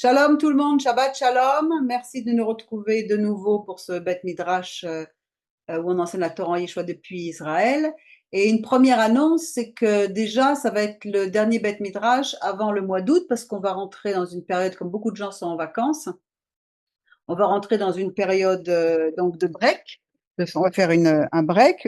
Shalom tout le monde, Shabbat Shalom. Merci de nous retrouver de nouveau pour ce Beth Midrash où on enseigne la Torah en Yeshua depuis Israël. Et une première annonce, c'est que déjà, ça va être le dernier Beth Midrash avant le mois d'août parce qu'on va rentrer dans une période, comme beaucoup de gens sont en vacances, on va rentrer dans une période donc de break. On va faire un break,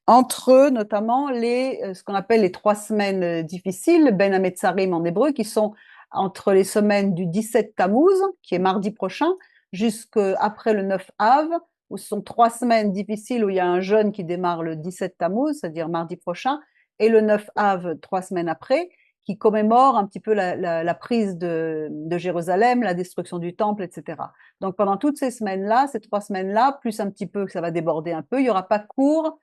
entre notamment ce qu'on appelle les 3 semaines difficiles, Ben Hametzarim en hébreu, qui sont entre les semaines du 17 Tammuz, qui est mardi prochain, jusqu'après le 9 Av, où ce sont 3 semaines difficiles où il y a un jeûne qui démarre le 17 Tammuz, c'est-à-dire mardi prochain, et le 9 Av, 3 semaines après, qui commémore un petit peu la prise de Jérusalem, la destruction du temple, etc. Donc pendant toutes ces semaines-là, ces 3 semaines-là, plus un petit peu que ça va déborder un peu, il n'y aura pas de cours,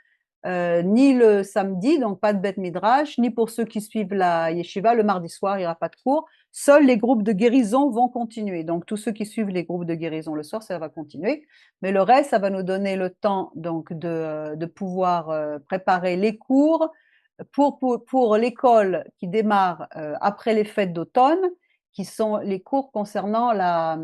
ni le samedi, donc pas de Beth Midrash, ni pour ceux qui suivent la yeshiva, le mardi soir, il n'y aura pas de cours. Seuls les groupes de guérison vont continuer. Donc tous ceux qui suivent les groupes de guérison le soir, ça va continuer. Mais le reste, ça va nous donner le temps donc de pouvoir préparer les cours pour l'école qui démarre après les fêtes d'automne, qui sont les cours concernant la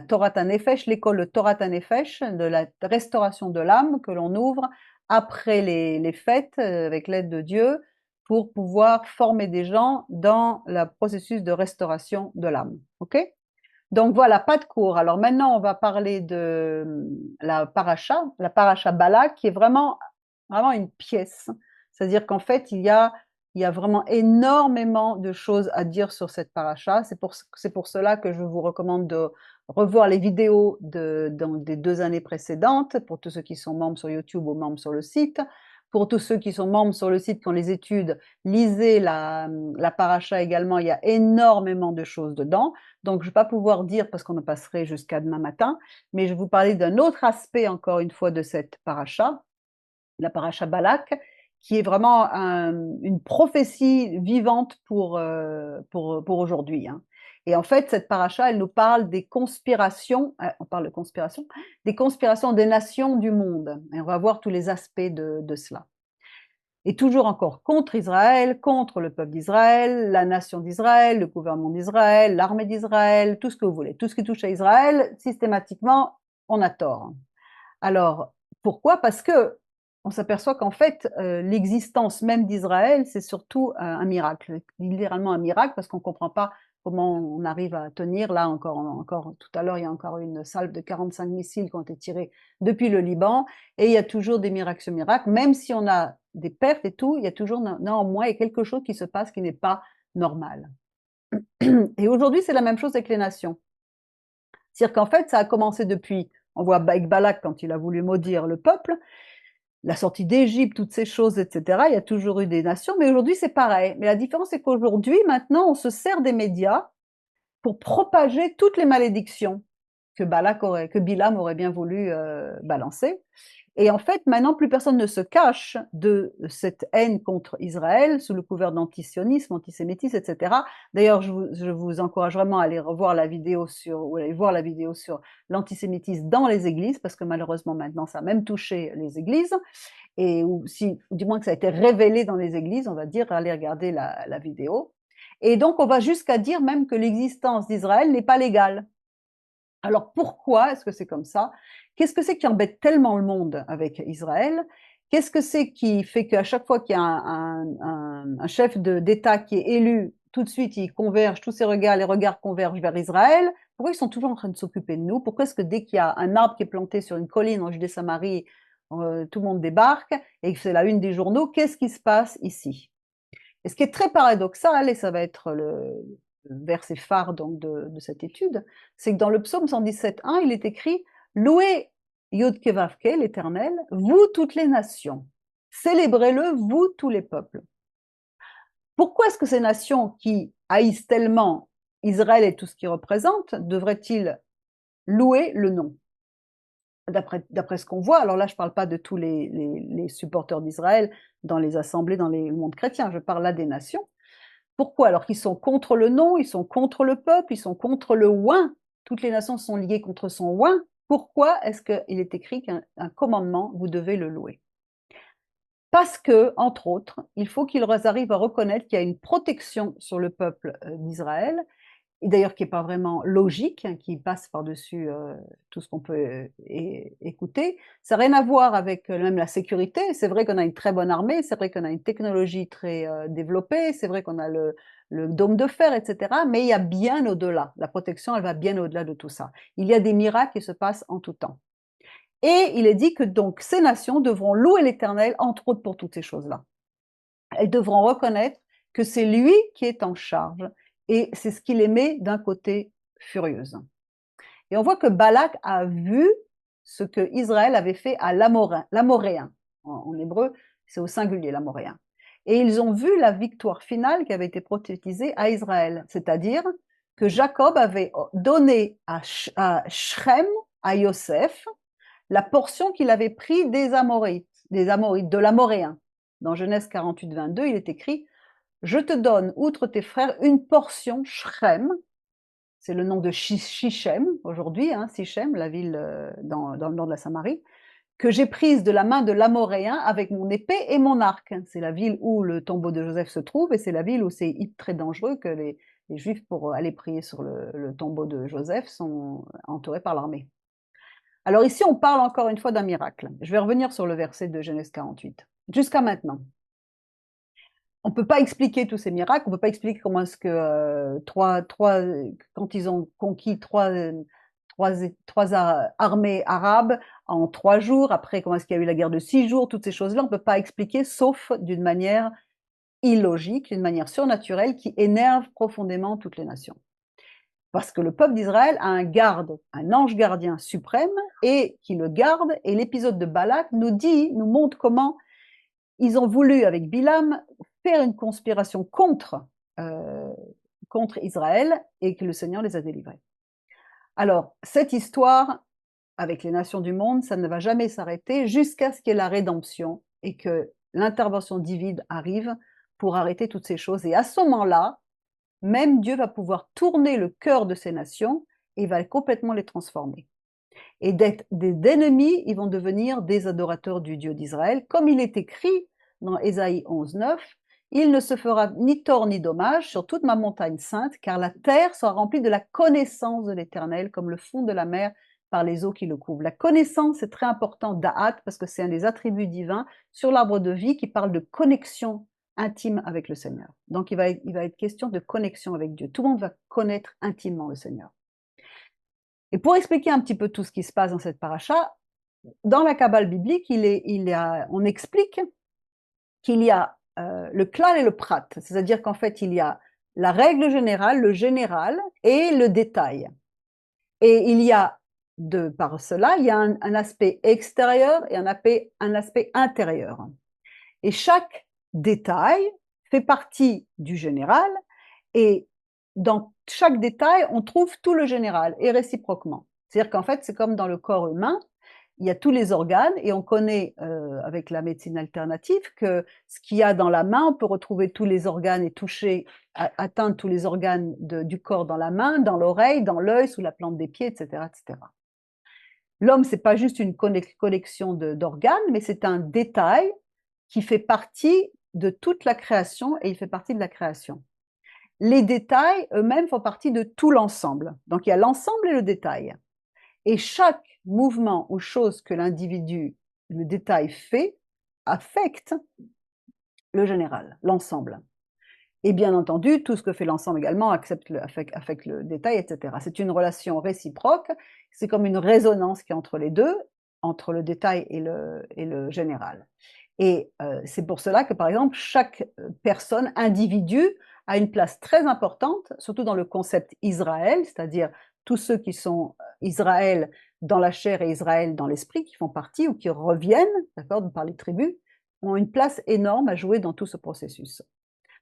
Torah Nefesh, l'école Torah Nefesh, de la restauration de l'âme que l'on ouvre après les fêtes avec l'aide de Dieu pour pouvoir former des gens dans le processus de restauration de l'âme. Ok? Donc voilà, pas de cours. Alors maintenant, on va parler de la paracha Balak, qui est vraiment une pièce. C'est-à-dire qu'en fait, il y a vraiment énormément de choses à dire sur cette paracha. C'est pour cela que je vous recommande de revoir les vidéos des 2 années précédentes, pour tous ceux qui sont membres sur YouTube ou membres sur le site. Pour tous ceux qui sont membres sur le site, qui ont les études, lisez la paracha également. Il y a énormément de choses dedans. Donc, je ne vais pas pouvoir dire, parce qu'on en passerait jusqu'à demain matin, mais je vais vous parler d'un autre aspect, encore une fois, de cette paracha, la paracha Balak, qui est vraiment une prophétie vivante pour aujourd'hui. Hein. Et en fait, cette paracha, elle nous parle des conspirations, on parle de conspiration, des conspirations des nations du monde. Et on va voir tous les aspects de cela. Et toujours encore contre Israël, contre le peuple d'Israël, la nation d'Israël, le gouvernement d'Israël, l'armée d'Israël, tout ce que vous voulez. Tout ce qui touche à Israël, systématiquement, on a tort. Alors, pourquoi? Parce que on s'aperçoit qu'en fait, l'existence même d'Israël, c'est surtout un miracle, littéralement un miracle, parce qu'on ne comprend pas comment on arrive à tenir. Là, encore tout à l'heure, il y a encore une salve de 45 missiles qui ont été tirés depuis le Liban, et il y a toujours des miracles sur miracles, même si on a des pertes et tout, il y a toujours néanmoins quelque chose qui se passe qui n'est pas normal. Et aujourd'hui, c'est la même chose avec les nations. C'est-à-dire qu'en fait, ça a commencé depuis, on voit avec Balak quand il a voulu maudire le peuple, la sortie d'Égypte, toutes ces choses, etc. Il y a toujours eu des nations, mais aujourd'hui c'est pareil. Mais la différence, c'est qu'aujourd'hui, maintenant, on se sert des médias pour propager toutes les malédictions que Bilam aurait bien voulu balancer. Et en fait, maintenant, plus personne ne se cache de cette haine contre Israël sous le couvert d'antisionisme, antisémitisme, etc. D'ailleurs, je vous encourage vraiment à aller revoir la vidéo ou aller voir la vidéo sur l'antisémitisme dans les églises, parce que malheureusement, maintenant, ça a même touché les églises, ou du moins que ça a été révélé dans les églises, on va dire, allez regarder la vidéo. Et donc, on va jusqu'à dire même que l'existence d'Israël n'est pas légale. Alors pourquoi est-ce que c'est comme ça? Qu'est-ce que c'est qui embête tellement le monde avec Israël? Qu'est-ce que c'est qui fait qu'à chaque fois qu'il y a un chef d'État qui est élu, tout de suite il converge, les regards convergent vers Israël? Pourquoi ils sont toujours en train de s'occuper de nous? Pourquoi est-ce que dès qu'il y a un arbre qui est planté sur une colline en Judée-Samarie, tout le monde débarque et que c'est la une des journaux? Qu'est-ce qui se passe ici? Et ce qui est très paradoxal, et ça va être le verset phare donc de cette étude, c'est que dans le psaume 117.1, il est écrit « Louez Yod Kevavke, l'Éternel, vous toutes les nations, célébrez-le, vous tous les peuples ». Pourquoi est-ce que ces nations qui haïssent tellement Israël et tout ce qu'il représente devraient-ils louer le nom? D'après ce qu'on voit, alors là je ne parle pas de tous les supporters d'Israël dans les assemblées, dans le monde chrétien, je parle là des nations. Pourquoi? Alors qu'ils sont contre le nom, ils sont contre le peuple, ils sont contre le oint. Toutes les nations sont liées contre son oint. Pourquoi est-ce qu'il est écrit qu'un commandement, vous devez le louer? Parce que, entre autres, il faut qu'ils arrivent à reconnaître qu'il y a une protection sur le peuple d'Israël, et d'ailleurs qui n'est pas vraiment logique, hein, qui passe par-dessus tout ce qu'on peut écouter. Ça n'a rien à voir avec même la sécurité. C'est vrai qu'on a une très bonne armée, c'est vrai qu'on a une technologie très développée, c'est vrai qu'on a le dôme de fer, etc. Mais il y a bien au-delà. La protection, elle va bien au-delà de tout ça. Il y a des miracles qui se passent en tout temps. Et il est dit que donc ces nations devront louer l'Éternel, entre autres pour toutes ces choses-là. Elles devront reconnaître que c'est lui qui est en charge et c'est ce qui les met d'un côté furieuse. Et on voit que Balak a vu ce que Israël avait fait à l'Amoréen. En hébreu, c'est au singulier l'Amoréen. Et ils ont vu la victoire finale qui avait été prophétisée à Israël, c'est-à-dire que Jacob avait donné à Shrem, à Yosef, la portion qu'il avait prise des Amorites, de l'Amoréen. Dans Genèse 48, 22, il est écrit « Je te donne, outre tes frères, une portion, Shrem », c'est le nom de Shichem aujourd'hui, hein, Sichem, la ville dans le nord de la Samarie, que j'ai prise de la main de l'Amoréen avec mon épée et mon arc. C'est la ville où le tombeau de Joseph se trouve et c'est la ville où c'est très dangereux que les Juifs, pour aller prier sur le tombeau de Joseph, sont entourés par l'armée. Alors ici, on parle encore une fois d'un miracle. Je vais revenir sur le verset de Genèse 48. Jusqu'à maintenant, on ne peut pas expliquer tous ces miracles, on ne peut pas expliquer comment est-ce que quand ils ont conquis trois armées arabes en 3 jours, après comment est-ce qu'il y a eu la guerre de 6 jours, toutes ces choses-là, on ne peut pas expliquer, sauf d'une manière illogique, d'une manière surnaturelle qui énerve profondément toutes les nations. Parce que le peuple d'Israël a un garde, un ange gardien suprême, et qui le garde, et l'épisode de Balak nous montre comment ils ont voulu, avec Bilam, faire une conspiration contre Israël, et que le Seigneur les a délivrés. Alors, cette histoire, avec les nations du monde, ça ne va jamais s'arrêter jusqu'à ce qu'il y ait la rédemption, et que l'intervention divine arrive pour arrêter toutes ces choses. Et à ce moment-là, même Dieu va pouvoir tourner le cœur de ces nations et va complètement les transformer. Et d'ennemis, ils vont devenir des adorateurs du Dieu d'Israël, comme il est écrit dans Ésaïe 11, 9, « Il ne se fera ni tort ni dommage sur toute ma montagne sainte, car la terre sera remplie de la connaissance de l'Éternel, comme le fond de la mer par les eaux qui le couvrent. » La connaissance, c'est très important, da'at, parce que c'est un des attributs divins sur l'arbre de vie qui parle de connexion intime avec le Seigneur. Donc il va être question de connexion avec Dieu. Tout le monde va connaître intimement le Seigneur. Et pour expliquer un petit peu tout ce qui se passe dans cette paracha, dans la Kabbale biblique, on explique qu'il y a le klal et le prat, c'est-à-dire qu'en fait, il y a la règle générale, le général et le détail. Et il y a, par cela, il y a un aspect extérieur et un aspect intérieur. Et chaque détail fait partie du général, et dans chaque détail, on trouve tout le général, et réciproquement. C'est-à-dire qu'en fait, c'est comme dans le corps humain, il y a tous les organes, et on connaît avec la médecine alternative que ce qu'il y a dans la main, on peut retrouver tous les organes et toucher, atteindre tous les organes du corps dans la main, dans l'oreille, dans l'œil, sous la plante des pieds, etc., etc. L'homme, c'est pas juste une collection d'organes, mais c'est un détail qui fait partie de toute la création, et il fait partie de la création. Les détails eux-mêmes font partie de tout l'ensemble. Donc il y a l'ensemble et le détail. Et chaque mouvement ou chose que l'individu, le détail fait, affecte le général, l'ensemble. Et bien entendu, tout ce que fait l'ensemble également affecte le détail, etc. C'est une relation réciproque, c'est comme une résonance qui est entre les deux, entre le détail et le général. Et c'est pour cela que, par exemple, chaque personne, individu, a une place très importante, surtout dans le concept Israël, c'est-à-dire tous ceux qui sont Israël dans la chair et Israël dans l'esprit, qui font partie ou qui reviennent, d'accord, par les tribus, ont une place énorme à jouer dans tout ce processus.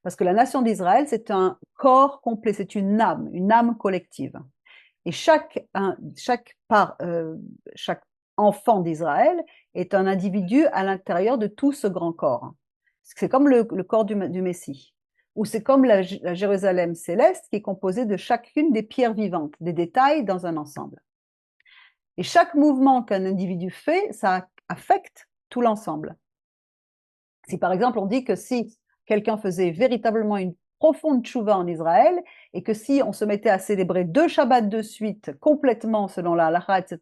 Parce que la nation d'Israël, c'est un corps complet, c'est une âme collective. Et chaque enfant d'Israël est un individu à l'intérieur de tout ce grand corps. C'est comme le corps du Messie. Ou c'est comme la Jérusalem céleste qui est composée de chacune des pierres vivantes, des détails dans un ensemble. Et chaque mouvement qu'un individu fait, ça affecte tout l'ensemble. Si par exemple on dit que si quelqu'un faisait véritablement profonde tchouva en Israël, et que si on se mettait à célébrer 2 Shabbats de suite, complètement selon la halakha, etc.,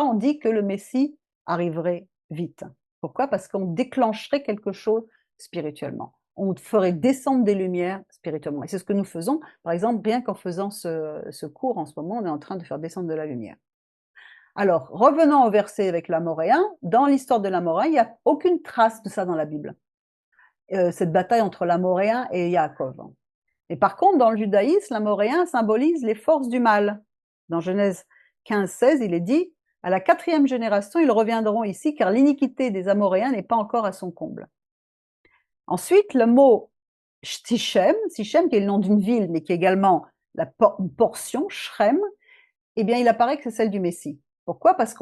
on dit que le Messie arriverait vite. Pourquoi? Parce qu'on déclencherait quelque chose spirituellement. On ferait descendre des lumières spirituellement. Et c'est ce que nous faisons, par exemple, rien qu'en faisant ce cours en ce moment, on est en train de faire descendre de la lumière. Alors, revenons au verset avec l'Amoréen. Dans l'histoire de l'Amoréen, il n'y a aucune trace de ça dans la Bible. Cette bataille entre l'Amoréen et Yaakov. Et par contre, dans le judaïsme, l'Amoréen symbolise les forces du mal. Dans Genèse 15-16, il est dit « À la 4e génération, ils reviendront ici, car l'iniquité des Amoréens n'est pas encore à son comble. » Ensuite, le mot Sichem, Sichem qui est le nom d'une ville, mais qui est également une portion, Shrem, eh bien, il apparaît que c'est celle du Messie. Pourquoi? Parce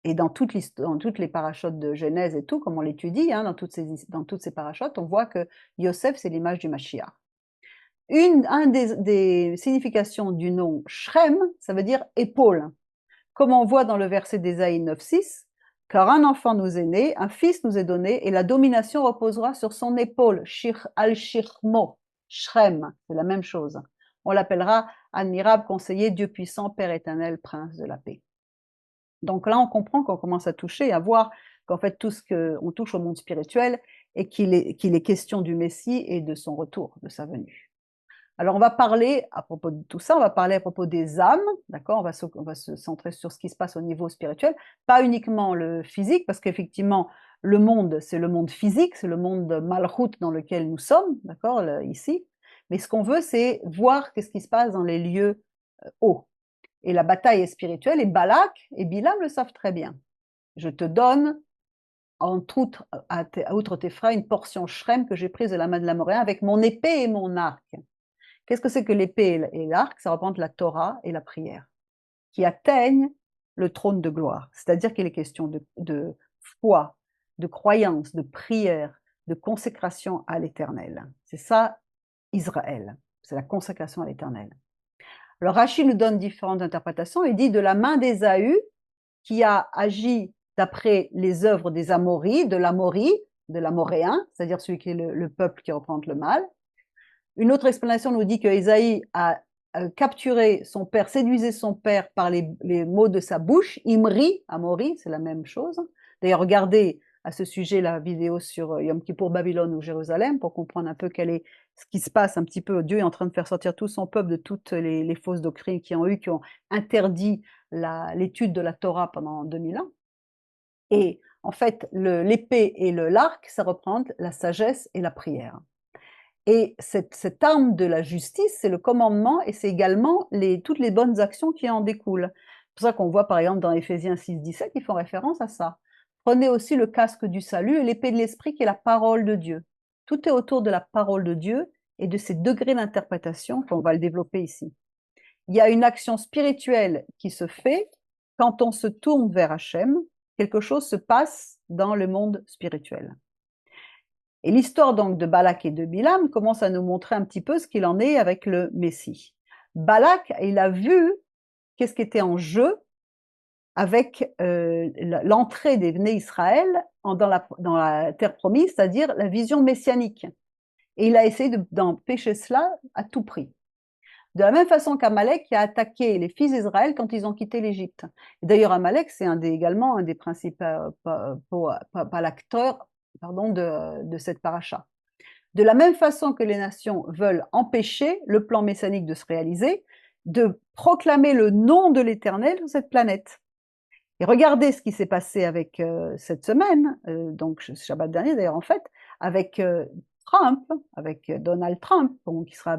et dans toutes les parachutes de Genèse et tout, comme on l'étudie, hein, dans toutes ces parachutes, on voit que Yosef, c'est l'image du Mashiach. Une des significations du nom Shrem, ça veut dire épaule. Comme on voit dans le verset d'Ésaïe 9,6, car un enfant nous est né, un fils nous est donné, et la domination reposera sur son épaule, al-shirmo, Shrem, c'est la même chose. On l'appellera admirable conseiller, Dieu puissant, Père éternel, prince de la paix. Donc là, on comprend qu'on commence à toucher, à voir qu'en fait, tout ce qu'on touche au monde spirituel et qu'il est question du Messie et de son retour, de sa venue. Alors, on va parler, à propos de tout ça, on va parler à propos des âmes, d'accord? On va se centrer sur ce qui se passe au niveau spirituel, pas uniquement le physique, parce qu'effectivement, le monde, c'est le monde physique, c'est le monde malchut dans lequel nous sommes, d'accord, ici. Mais ce qu'on veut, c'est voir qu'est-ce qui se passe dans les lieux hauts. Et la bataille est spirituelle, et Balak et Bilam le savent très bien. Je te donne, outre tes frais, une portion shrem que j'ai prise de la main de l'Amoréen avec mon épée et mon arc. Qu'est-ce que c'est que l'épée et l'arc? Ça représente la Torah et la prière, qui atteignent le trône de gloire. C'est-à-dire qu'il est question de foi, de croyance, de prière, de consécration à l'Éternel. C'est ça, Israël. C'est la consécration à l'Éternel. Alors Rachid nous donne différentes interprétations. Il dit de la main d'Ésaü, qui a agi d'après les œuvres des Amoris, de l'Amoréen, c'est-à-dire celui qui est le peuple qui représente le mal. Une autre explanation nous dit que Ésaïe a capturé son père, séduisait son père par les mots de sa bouche. Imri, Amori, c'est la même chose. D'ailleurs, regardez à ce sujet la vidéo sur Yom Kippour, Babylone ou Jérusalem pour comprendre un peu ce qui se passe un petit peu. Dieu est en train de faire sortir tout son peuple de toutes les fausses doctrines qui ont interdit l'étude de la Torah pendant 2000 ans. Et en fait, l'épée et l'arc, ça représente la sagesse et la prière. Et cette arme de la justice, c'est le commandement et c'est également toutes les bonnes actions qui en découlent. C'est pour ça qu'on voit par exemple dans Éphésiens 6,17, ils font référence à ça. Prenez aussi le casque du salut et l'épée de l'esprit qui est la parole de Dieu. Tout est autour de la parole de Dieu et de ses degrés d'interprétation qu'on va le développer ici. Il y a une action spirituelle qui se fait quand on se tourne vers Hachem, quelque chose se passe dans le monde spirituel. Et l'histoire donc de Balak et de Bilam commence à nous montrer un petit peu ce qu'il en est avec le Messie. Balak, il a vu qu'est-ce qui était en jeu avec l'entrée des Bnei Israël dans la terre promise, c'est-à-dire la vision messianique. Et il a essayé d'empêcher cela à tout prix. De la même façon qu'Amalek qui a attaqué les fils d'Israël quand ils ont quitté l'Égypte. D'ailleurs, Amalek, c'est également un des principaux acteurs de cette paracha. De la même façon que les nations veulent empêcher le plan messianique de se réaliser, de proclamer le nom de l'Éternel sur cette planète. Et regardez ce qui s'est passé avec cette semaine, donc Shabbat dernier d'ailleurs en fait, avec Trump, avec Donald Trump, qui sera,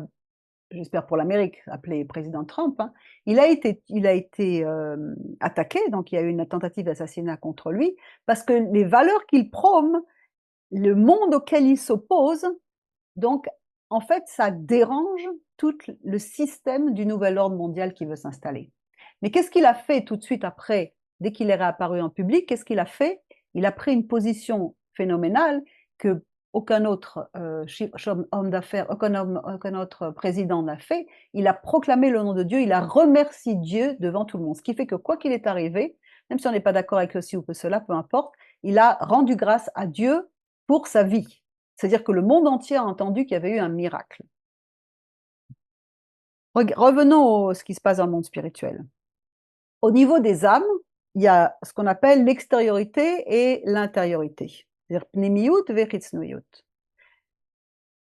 j'espère pour l'Amérique, appelé président Trump. Hein. Il a été attaqué, donc il y a eu une tentative d'assassinat contre lui, parce que les valeurs qu'il prône, le monde auquel il s'oppose, donc en fait ça dérange tout le système du nouvel ordre mondial qui veut s'installer. Mais qu'est-ce qu'il a fait tout de suite après, dès qu'il est réapparu en public? Qu'est-ce qu'il a fait? Il a pris une position phénoménale que aucun autre homme d'affaires, aucun autre président n'a fait. Il a proclamé le nom de Dieu, il a remercié Dieu devant tout le monde. Ce qui fait que quoi qu'il est arrivé, même si on n'est pas d'accord avec ceci ou que cela, peu importe, il a rendu grâce à Dieu pour sa vie. C'est-à-dire que le monde entier a entendu qu'il y avait eu un miracle. Revenons à ce qui se passe dans le monde spirituel. Au niveau des âmes, il y a ce qu'on appelle l'extériorité et l'intériorité. C'est-à-dire pnimiyut vechitznoyut.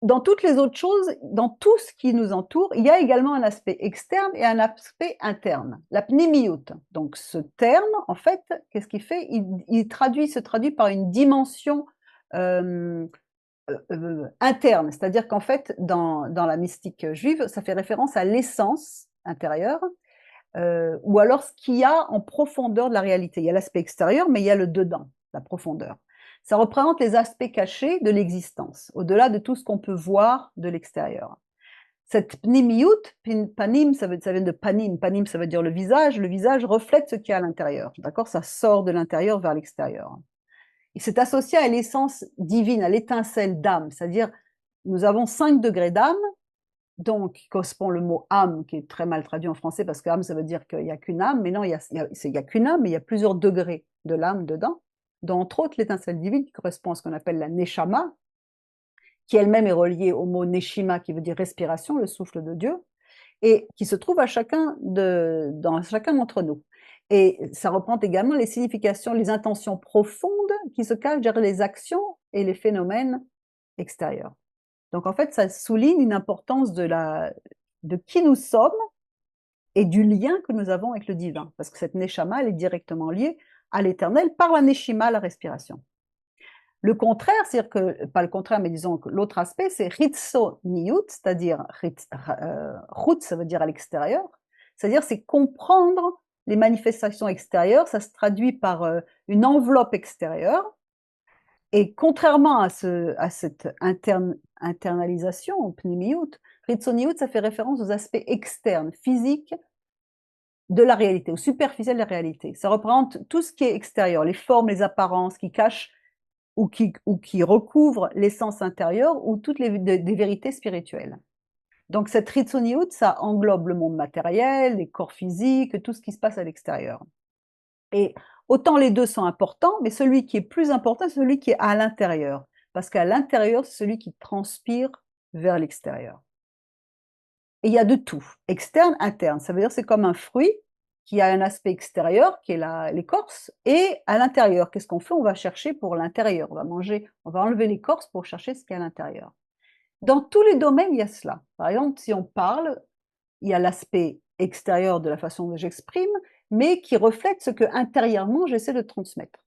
Dans toutes les autres choses, dans tout ce qui nous entoure, il y a également un aspect externe et un aspect interne. La pnimiyut. Donc ce terme, en fait, qu'est-ce qu'il fait? Se traduit par une dimension interne. C'est-à-dire qu'en fait, dans la mystique juive, ça fait référence à l'essence intérieure, ou alors ce qu'il y a en profondeur de la réalité. Il y a l'aspect extérieur, mais il y a le dedans, la profondeur. Ça représente les aspects cachés de l'existence, au-delà de tout ce qu'on peut voir de l'extérieur. Cette pnimiyut, panim, ça vient de panim, panim ça veut dire le visage reflète ce qu'il y a à l'intérieur, d'accord? Ça sort de l'intérieur vers l'extérieur. Et c'est associé à l'essence divine, à l'étincelle d'âme, c'est-à-dire nous avons 5 degrés d'âme, donc qui correspond le mot âme, qui est très mal traduit en français parce que âme ça veut dire qu'il n'y a qu'une âme, mais non, il y a qu'une âme, mais il y a plusieurs degrés de l'âme dedans, dont entre autres l'étincelle divine qui correspond à ce qu'on appelle la neshama, qui elle-même est reliée au mot neshima qui veut dire respiration, le souffle de Dieu, et qui se trouve dans chacun d'entre nous. Et ça reprend également les significations, les intentions profondes qui se cachent derrière les actions et les phénomènes extérieurs. Donc en fait, ça souligne une importance de qui nous sommes et du lien que nous avons avec le divin. Parce que cette neshama, elle est directement liée à l'éternel par la neshima, la respiration. Le contraire, c'est-à-dire que, pas le contraire, mais disons que l'autre aspect, c'est niyut, c'est-à-dire, chut, ça veut dire à l'extérieur, c'est-à-dire c'est comprendre les manifestations extérieures, ça se traduit par une enveloppe extérieure, et contrairement à cette internalisation, pnimiyut, niyut, ça fait référence aux aspects externes, physiques de la réalité, au superficiel de la réalité. Ça représente tout ce qui est extérieur, les formes, les apparences qui cachent ou qui recouvre l'essence intérieure ou toutes des vérités spirituelles. Donc cette Ritsoniout, ça englobe le monde matériel, les corps physiques, tout ce qui se passe à l'extérieur. Et autant les deux sont importants, mais celui qui est plus important, c'est celui qui est à l'intérieur. Parce qu'à l'intérieur, c'est celui qui transpire vers l'extérieur. Et il y a de tout, externe, interne. Ça veut dire que c'est comme un fruit qui a un aspect extérieur, qui est l'écorce, et à l'intérieur, qu'est-ce qu'on fait? On va chercher pour l'intérieur, on va manger, on va enlever l'écorce pour chercher ce qu'il y a à l'intérieur. Dans tous les domaines, il y a cela. Par exemple, si on parle, il y a l'aspect extérieur de la façon dont j'exprime, mais qui reflète ce que intérieurement j'essaie de transmettre.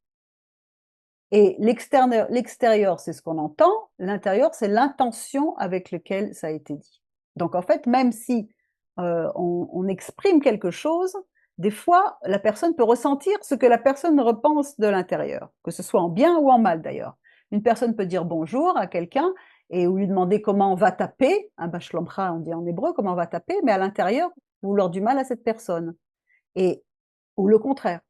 Et l'extérieur, c'est ce qu'on entend, l'intérieur, c'est l'intention avec laquelle ça a été dit. Donc en fait, même si on exprime quelque chose, des fois, la personne peut ressentir ce que la personne repense de l'intérieur, que ce soit en bien ou en mal d'ailleurs. Une personne peut dire bonjour à quelqu'un et ou lui demander comment on va taper, un bachelomcha on dit en hébreu, comment on va taper, mais à l'intérieur, vouloir du mal à cette personne. Et, ou le contraire.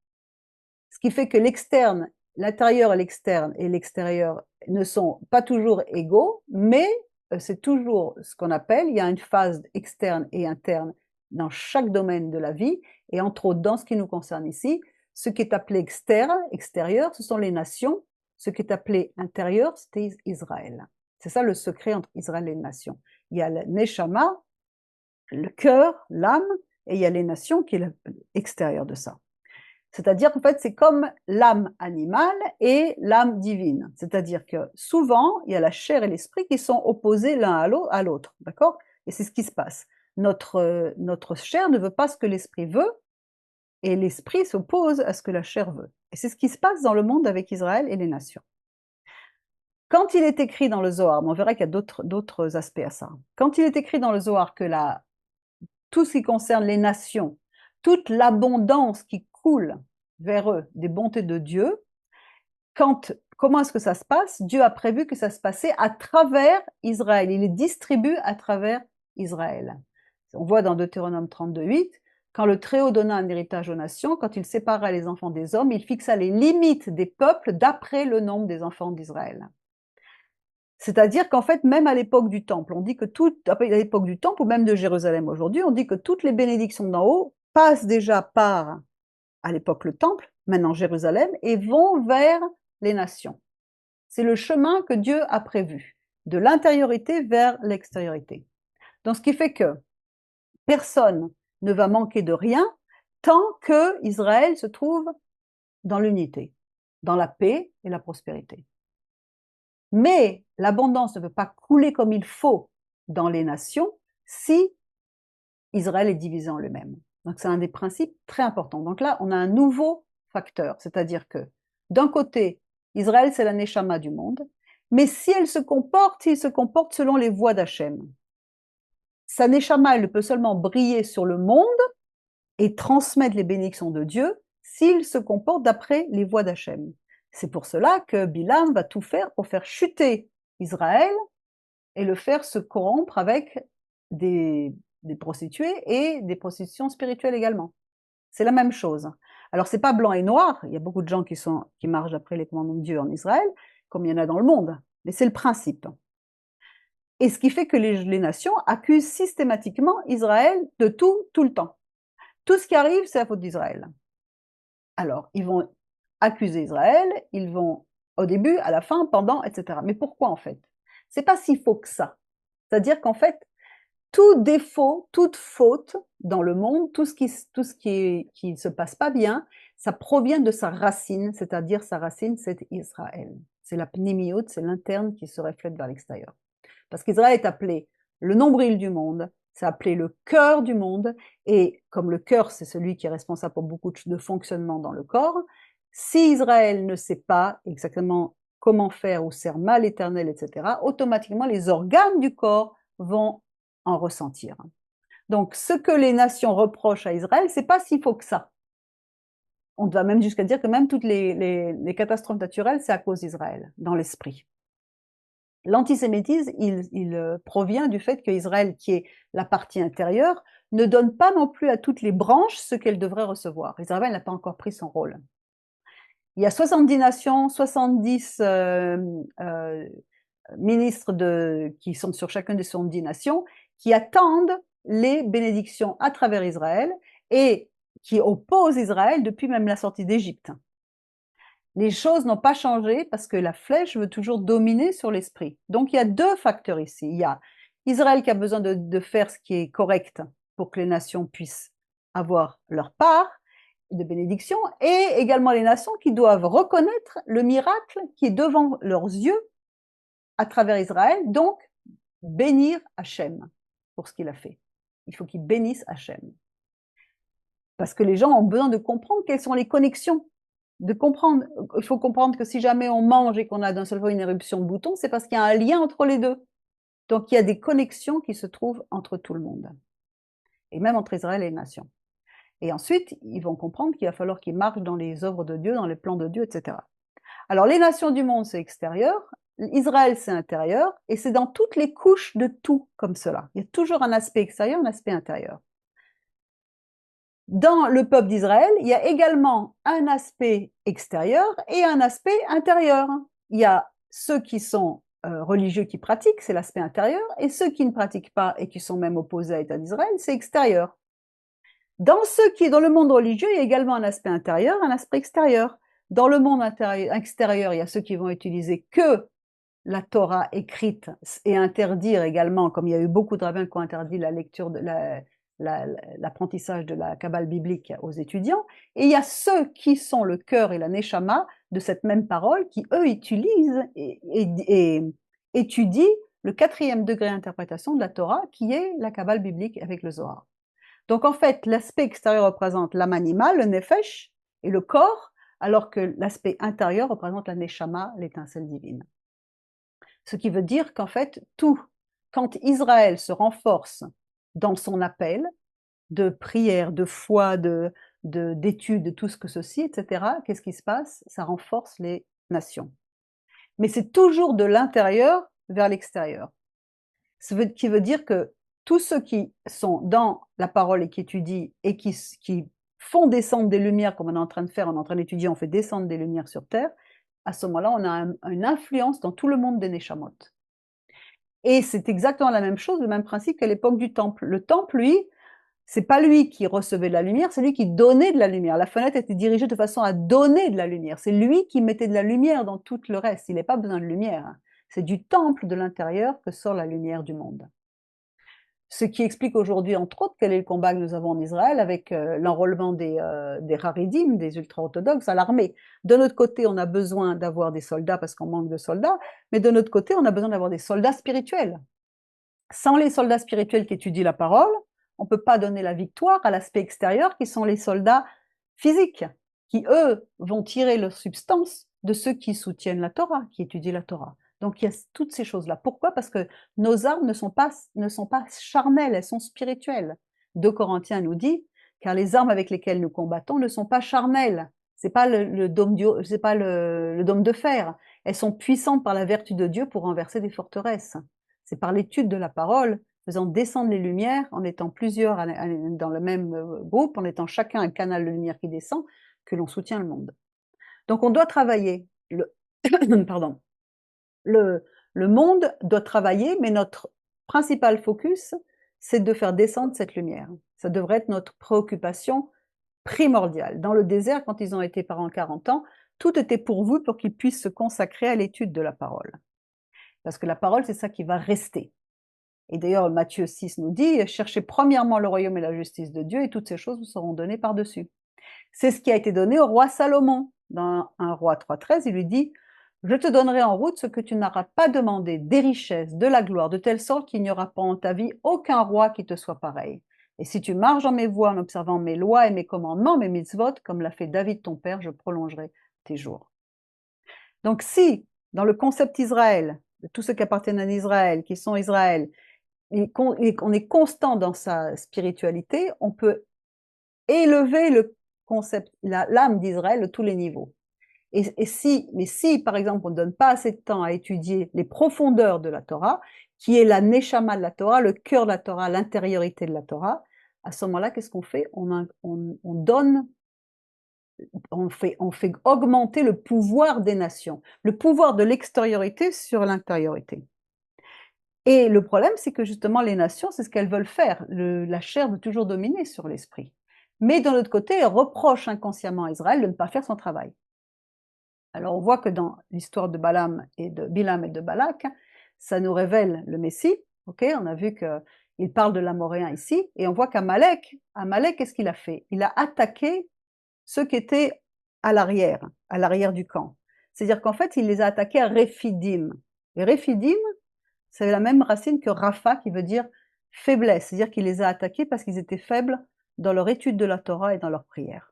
Ce qui fait que l'externe, l'intérieur et l'extérieur ne sont pas toujours égaux, mais c'est toujours ce qu'on appelle, il y a une phase externe et interne dans chaque domaine de la vie, et entre autres dans ce qui nous concerne ici, ce qui est appelé externe, extérieur, ce sont les nations, ce qui est appelé intérieur, c'est Israël. C'est ça le secret entre Israël et les nations. Il y a le neshama, le cœur, l'âme, et il y a les nations qui est l'extérieur de ça. C'est-à-dire qu'en fait, c'est comme l'âme animale et l'âme divine. C'est-à-dire que souvent, il y a la chair et l'esprit qui sont opposés l'un à l'autre, d'accord? Et c'est ce qui se passe. Notre chair ne veut pas ce que l'esprit veut, et l'esprit s'oppose à ce que la chair veut. Et c'est ce qui se passe dans le monde avec Israël et les nations. Quand il est écrit dans le Zohar, mais on verra qu'il y a d'autres aspects à ça. Quand il est écrit dans le Zohar que tout ce qui concerne les nations, toute l'abondance qui coule vers eux des bontés de Dieu, comment est-ce que ça se passe? Dieu a prévu que ça se passait à travers Israël. Il les distribue à travers Israël. On voit dans Deutéronome 32:8, quand le Très-Haut donna un héritage aux nations, quand il sépara les enfants des hommes, il fixa les limites des peuples d'après le nombre des enfants d'Israël. C'est-à-dire qu'en fait, même à l'époque du Temple, on dit que à l'époque du Temple, ou même de Jérusalem aujourd'hui, on dit que toutes les bénédictions d'en haut passent déjà par, à l'époque, le Temple, maintenant Jérusalem, et vont vers les nations. C'est le chemin que Dieu a prévu, de l'intériorité vers l'extériorité. Donc ce qui fait que personne ne va manquer de rien tant que Israël se trouve dans l'unité, dans la paix et la prospérité. Mais l'abondance ne peut pas couler comme il faut dans les nations si Israël est divisé en lui-même. Donc c'est un des principes très importants. Donc là, on a un nouveau facteur, c'est-à-dire que d'un côté, Israël, c'est la neshama du monde, mais si elle se comporte, il se comporte selon les voies d'Hachem. Sa neshama, elle peut seulement briller sur le monde et transmettre les bénédictions de Dieu s'il se comporte d'après les voies d'Hachem. C'est pour cela que Bilam va tout faire pour faire chuter Israël et le faire se corrompre avec des prostituées et des prostitutions spirituelles également. C'est la même chose. Alors c'est pas blanc et noir, il y a beaucoup de gens qui marchent après les commandements de Dieu en Israël, comme il y en a dans le monde, mais c'est le principe. Et ce qui fait que les nations accusent systématiquement Israël de tout, tout le temps. Tout ce qui arrive, c'est la faute d'Israël. Alors, ils vont accuser Israël, ils vont au début, à la fin, pendant, etc. Mais pourquoi en fait? C'est pas si faux que ça. C'est-à-dire qu'en fait, tout défaut, toute faute dans le monde, tout ce qui ne se passe pas bien, ça provient de sa racine, c'est-à-dire sa racine, c'est Israël. C'est la pnémiote, c'est l'interne qui se reflète vers l'extérieur. Parce qu'Israël est appelé le nombril du monde, c'est appelé le cœur du monde, et comme le cœur, c'est celui qui est responsable pour beaucoup de fonctionnement dans le corps, si Israël ne sait pas exactement comment faire ou sert mal l'Éternel, etc., automatiquement les organes du corps vont en ressentir. Donc, ce que les nations reprochent à Israël, c'est pas si faux que ça. On va même jusqu'à dire que même toutes les catastrophes naturelles, c'est à cause d'Israël, dans l'esprit. L'antisémitisme, il provient du fait qu'Israël, qui est la partie intérieure, ne donne pas non plus à toutes les branches ce qu'elles devraient recevoir. Israël n'a pas encore pris son rôle. Il y a 70 nations, 70 ministres qui sont sur chacune des 70 nations, qui attendent les bénédictions à travers Israël et qui opposent Israël depuis même la sortie d'Égypte. Les choses n'ont pas changé parce que la flèche veut toujours dominer sur l'esprit. Donc il y a deux facteurs ici. Il y a Israël qui a besoin de faire ce qui est correct pour que les nations puissent avoir leur part de bénédiction, et également les nations qui doivent reconnaître le miracle qui est devant leurs yeux à travers Israël, donc bénir Hachem pour ce qu'il a fait. Il faut qu'ils bénissent Hachem. Parce que les gens ont besoin de comprendre quelles sont les connexions. Il faut comprendre que si jamais on mange et qu'on a d'un seul coup une éruption de boutons, c'est parce qu'il y a un lien entre les deux. Donc il y a des connexions qui se trouvent entre tout le monde. Et même entre Israël et les nations. Et ensuite, ils vont comprendre qu'il va falloir qu'ils marchent dans les œuvres de Dieu, dans les plans de Dieu, etc. Alors les nations du monde, c'est extérieur, Israël, c'est intérieur, et c'est dans toutes les couches de tout comme cela. Il y a toujours un aspect extérieur, un aspect intérieur. Dans le peuple d'Israël, il y a également un aspect extérieur et un aspect intérieur. Il y a ceux qui sont religieux qui pratiquent, c'est l'aspect intérieur, et ceux qui ne pratiquent pas et qui sont même opposés à l'État d'Israël, c'est extérieur. Dans le monde religieux, il y a également un aspect intérieur, un aspect extérieur. Dans le monde extérieur, il y a ceux qui vont utiliser que la Torah écrite et interdire également, comme il y a eu beaucoup de rabbins qui ont interdit la lecture de l'apprentissage de la Kabbale biblique aux étudiants, et il y a ceux qui sont le cœur et la neshama de cette même parole, qui eux utilisent et étudient le 4e degré d'interprétation de la Torah, qui est la Kabbale biblique avec le Zohar. Donc en fait, l'aspect extérieur représente l'âme animale, le nefesh, et le corps, alors que l'aspect intérieur représente la neshama, l'étincelle divine. Ce qui veut dire qu'en fait, quand Israël se renforce dans son appel de prière, de foi, d'étude, de tout ce que ceci, etc., qu'est-ce qui se passe? Ça renforce les nations. Mais c'est toujours de l'intérieur vers l'extérieur. Ce qui veut dire que tous ceux qui sont dans la parole et qui étudient et qui font descendre des lumières, comme on est en train de faire, on est en train d'étudier, on fait descendre des lumières sur Terre, à ce moment-là, on a une influence dans tout le monde des Neshamot. Et c'est exactement la même chose, le même principe qu'à l'époque du temple. Le temple, lui, c'est pas lui qui recevait de la lumière, c'est lui qui donnait de la lumière. La fenêtre était dirigée de façon à donner de la lumière. C'est lui qui mettait de la lumière dans tout le reste. Il n'a pas besoin de lumière. C'est du temple de l'intérieur que sort la lumière du monde. Ce qui explique aujourd'hui, entre autres, quel est le combat que nous avons en Israël avec l'enrôlement des Haridim, des ultra-orthodoxes, à l'armée. De notre côté, on a besoin d'avoir des soldats parce qu'on manque de soldats, mais de notre côté, on a besoin d'avoir des soldats spirituels. Sans les soldats spirituels qui étudient la parole, on ne peut pas donner la victoire à l'aspect extérieur qui sont les soldats physiques, qui eux vont tirer leur substance de ceux qui soutiennent la Torah, qui étudient la Torah. Donc il y a toutes ces choses-là. Pourquoi? Parce que nos armes ne sont pas charnelles, elles sont spirituelles. 2 Corinthiens nous dit, car les armes avec lesquelles nous combattons ne sont pas charnelles. C'est pas le dôme c'est pas le dôme de fer. Elles sont puissantes par la vertu de Dieu pour renverser des forteresses. C'est par l'étude de la parole, faisant descendre les lumières, en étant plusieurs dans le même groupe, en étant chacun un canal de lumière qui descend, que l'on soutient le monde. Donc on doit travailler. Pardon. Le monde doit travailler, mais notre principal focus, c'est de faire descendre cette lumière. Ça devrait être notre préoccupation primordiale. Dans le désert, quand ils ont été pendant 40 ans, tout était pourvu pour qu'ils puissent se consacrer à l'étude de la parole. Parce que la parole, c'est ça qui va rester. Et d'ailleurs, Matthieu 6 nous dit, cherchez premièrement le royaume et la justice de Dieu, et toutes ces choses vous seront données par-dessus. C'est ce qui a été donné au roi Salomon. Dans 1 roi 3,13, il lui dit, je te donnerai en route ce que tu n'auras pas demandé, des richesses, de la gloire, de telle sorte qu'il n'y aura pas en ta vie aucun roi qui te soit pareil. Et si tu marches dans mes voies en observant mes lois et mes commandements, mes mitzvot, comme l'a fait David ton père, je prolongerai tes jours. Donc si, dans le concept Israël, de tous ceux qui appartiennent à Israël, qui sont Israël, et qu'on est constant dans sa spiritualité, on peut élever le concept, l'âme d'Israël à tous les niveaux. Mais si, par exemple, on ne donne pas assez de temps à étudier les profondeurs de la Torah, qui est la neshama de la Torah, le cœur de la Torah, l'intériorité de la Torah, à ce moment-là, qu'est-ce qu'on fait? On fait augmenter le pouvoir des nations, le pouvoir de l'extériorité sur l'intériorité. Et le problème, c'est que justement, les nations, c'est ce qu'elles veulent faire. La chair veut toujours dominer sur l'esprit. Mais d'un autre côté, elles reprochent inconsciemment à Israël de ne pas faire son travail. Alors on voit que dans l'histoire de Bilam et de Balak, ça nous révèle le Messie. Okay, on a vu qu'il parle de l'Amoréen ici, et on voit qu'Amalek, qu'est-ce qu'il a fait? Il a attaqué ceux qui étaient à l'arrière du camp. C'est-à-dire qu'en fait, il les a attaqués à Réphidim. Et Réphidim, c'est la même racine que Rapha, qui veut dire faiblesse, c'est-à-dire qu'il les a attaqués parce qu'ils étaient faibles dans leur étude de la Torah et dans leur prière.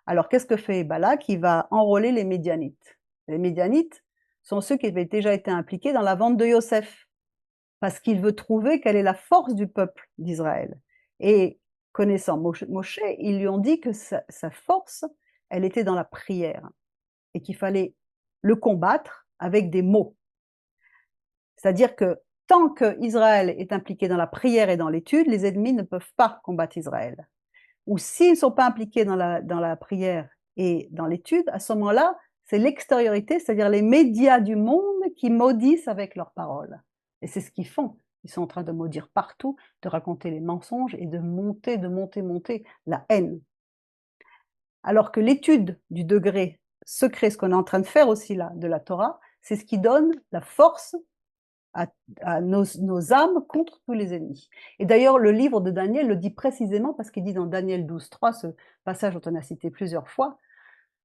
Alors qu'est-ce que fait Balak? Il va enrôler les Médianites. Les Médianites sont ceux qui avaient déjà été impliqués dans la vente de Yosef, parce qu'il veut trouver quelle est la force du peuple d'Israël. Et connaissant Moshe, ils lui ont dit que sa force, elle était dans la prière, et qu'il fallait le combattre avec des mots. C'est-à-dire que tant qu'Israël est impliqué dans la prière et dans l'étude, les ennemis ne peuvent pas combattre Israël. Ou s'ils ne sont pas impliqués dans la prière et dans l'étude, à ce moment-là, c'est l'extériorité, c'est-à-dire les médias du monde qui maudissent avec leurs paroles. Et c'est ce qu'ils font. Ils sont en train de maudire partout, de raconter les mensonges et de monter la haine. Alors que l'étude du degré secret, ce qu'on est en train de faire aussi là, de la Torah, c'est ce qui donne la force à nos âmes contre tous les ennemis. Et d'ailleurs, le livre de Daniel le dit précisément parce qu'il dit dans Daniel 12,3, ce passage dont on a cité plusieurs fois,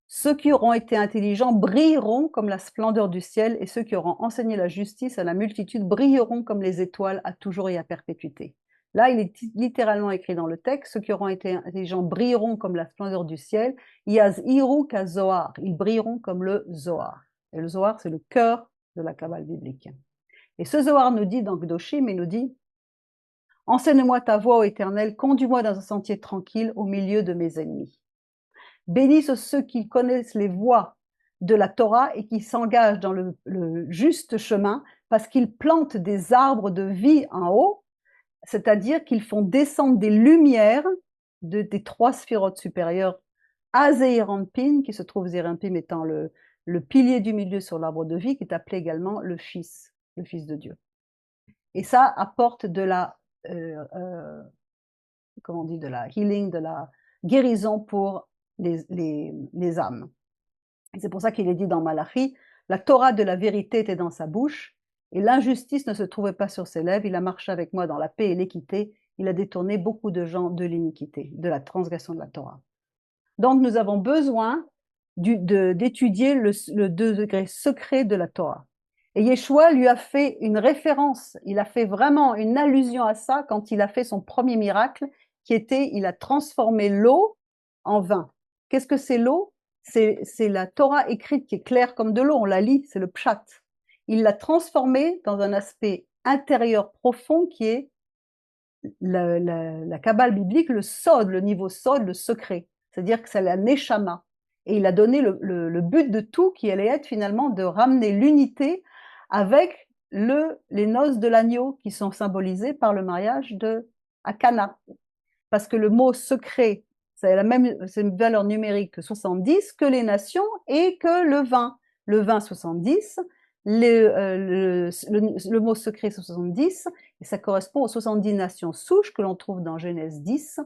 ceux qui auront été intelligents brilleront comme la splendeur du ciel, et ceux qui auront enseigné la justice à la multitude brilleront comme les étoiles à toujours et à perpétuité. Là, il est littéralement écrit dans le texte, ceux qui auront été intelligents brilleront comme la splendeur du ciel, Yazhiru kazohar, ils brilleront comme le Zohar. Et le Zohar, c'est le cœur de la Kabbale biblique. Et ce Zohar nous dit dans Kedoshim, il nous dit « Enseigne-moi ta voie, ô Éternel, conduis-moi dans un sentier tranquille au milieu de mes ennemis. Bénisse ceux qui connaissent les voies de la Torah et qui s'engagent dans le juste chemin parce qu'ils plantent des arbres de vie en haut, c'est-à-dire qu'ils font descendre des lumières des 3 sphirotes supérieures à Zeirampin, qui se trouve Zeirampin étant le pilier du milieu sur l'arbre de vie, qui est appelé également le Fils de Dieu. Et ça apporte de la, comment on dit, de la healing, de la guérison pour les âmes. Et c'est pour ça qu'il est dit dans Malachi, la Torah de la vérité était dans sa bouche, et l'injustice ne se trouvait pas sur ses lèvres, il a marché avec moi dans la paix et l'équité, il a détourné beaucoup de gens de l'iniquité, de la transgression de la Torah. Donc nous avons besoin d'étudier le degré secret de la Torah. Et Yeshua lui a fait une référence, il a fait vraiment une allusion à ça quand il a fait son premier miracle, qui était, il a transformé l'eau en vin. Qu'est-ce que c'est l'eau? C'est la Torah écrite qui est claire comme de l'eau, on la lit, c'est le pshat. Il l'a transformée dans un aspect intérieur profond qui est la Kabbale biblique, le sod, le niveau sod, le secret. C'est-à-dire que c'est la neshama. Et il a donné le but de tout qui allait être finalement de ramener l'unité avec les noces de l'agneau qui sont symbolisées par le mariage de Akana. Parce que le mot secret, c'est une valeur numérique que 70, que les nations et que le vin. Le vin 70, le mot secret 70, et ça correspond aux 70 nations souches que l'on trouve dans Genèse 10,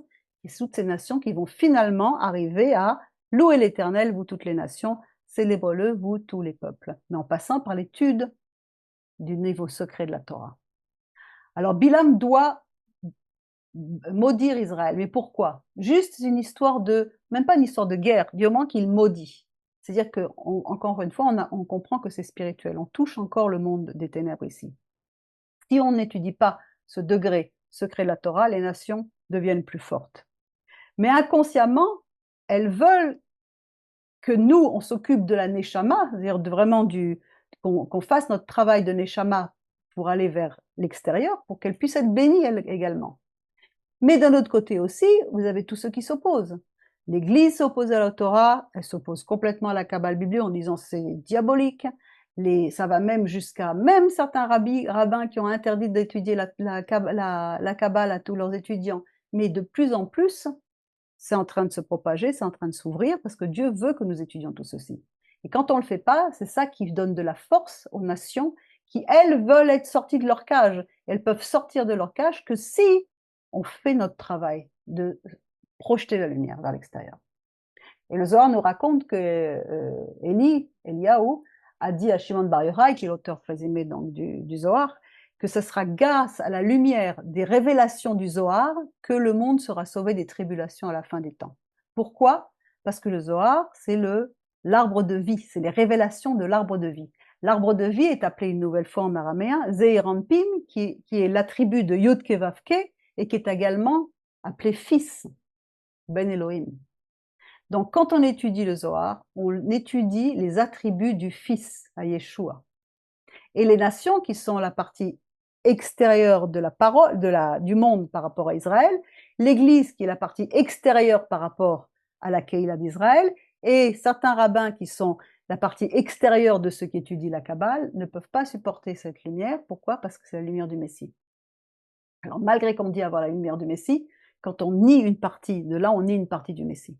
et toutes ces nations qui vont finalement arriver à louer l'Éternel, vous toutes les nations, célébrez-le, vous tous les peuples, mais en passant par l'étude du niveau secret de la Torah. Alors Bilam doit maudire Israël. Mais pourquoi? Juste une histoire même pas une histoire de guerre, du moment qu'il maudit. C'est-à-dire que, encore une fois, on comprend que c'est spirituel. On touche encore le monde des ténèbres ici. Si on n'étudie pas ce degré secret de la Torah, les nations deviennent plus fortes. Mais inconsciemment, elles veulent que nous, on s'occupe de la neshama, c'est-à-dire vraiment qu'on fasse notre travail de neshama pour aller vers l'extérieur, pour qu'elle puisse être bénie elle, également. Mais d'un autre côté aussi, vous avez tous ceux qui s'opposent. L'Église s'oppose à la Torah, elle s'oppose complètement à la Kabbale biblique en disant c'est diabolique. Ça va même jusqu'à même certains rabbins qui ont interdit d'étudier la Kabbale à tous leurs étudiants. Mais de plus en plus, c'est en train de se propager, c'est en train de s'ouvrir parce que Dieu veut que nous étudions tout ceci. Et quand on ne le fait pas, c'est ça qui donne de la force aux nations qui, elles, veulent être sorties de leur cage. Elles peuvent sortir de leur cage que si on fait notre travail de projeter la lumière vers l'extérieur. Et le Zohar nous raconte que Eliyahu, a dit à Shimon Bar Yochai, qui est l'auteur présumé donc du Zohar, que ce sera grâce à la lumière des révélations du Zohar que le monde sera sauvé des tribulations à la fin des temps. Pourquoi? Parce que le Zohar, c'est l'arbre de vie, c'est les révélations de l'arbre de vie. L'arbre de vie est appelé une nouvelle fois en araméen Zeir Anpin, qui est l'attribut de Yud Ke Vav Ke, et qui est également appelé fils, Ben Elohim. Donc, quand on étudie le Zohar, on étudie les attributs du Fils à Yeshua. Et les nations qui sont la partie extérieure de la parole, du monde par rapport à Israël, l'Église qui est la partie extérieure par rapport à la Keïla d'Israël, et certains rabbins qui sont la partie extérieure de ceux qui étudient la Kabbale, ne peuvent pas supporter cette lumière. Pourquoi? Parce que c'est la lumière du Messie. Alors, malgré qu'on dit avoir la lumière du Messie, quand on nie une partie de là, on nie une partie du Messie.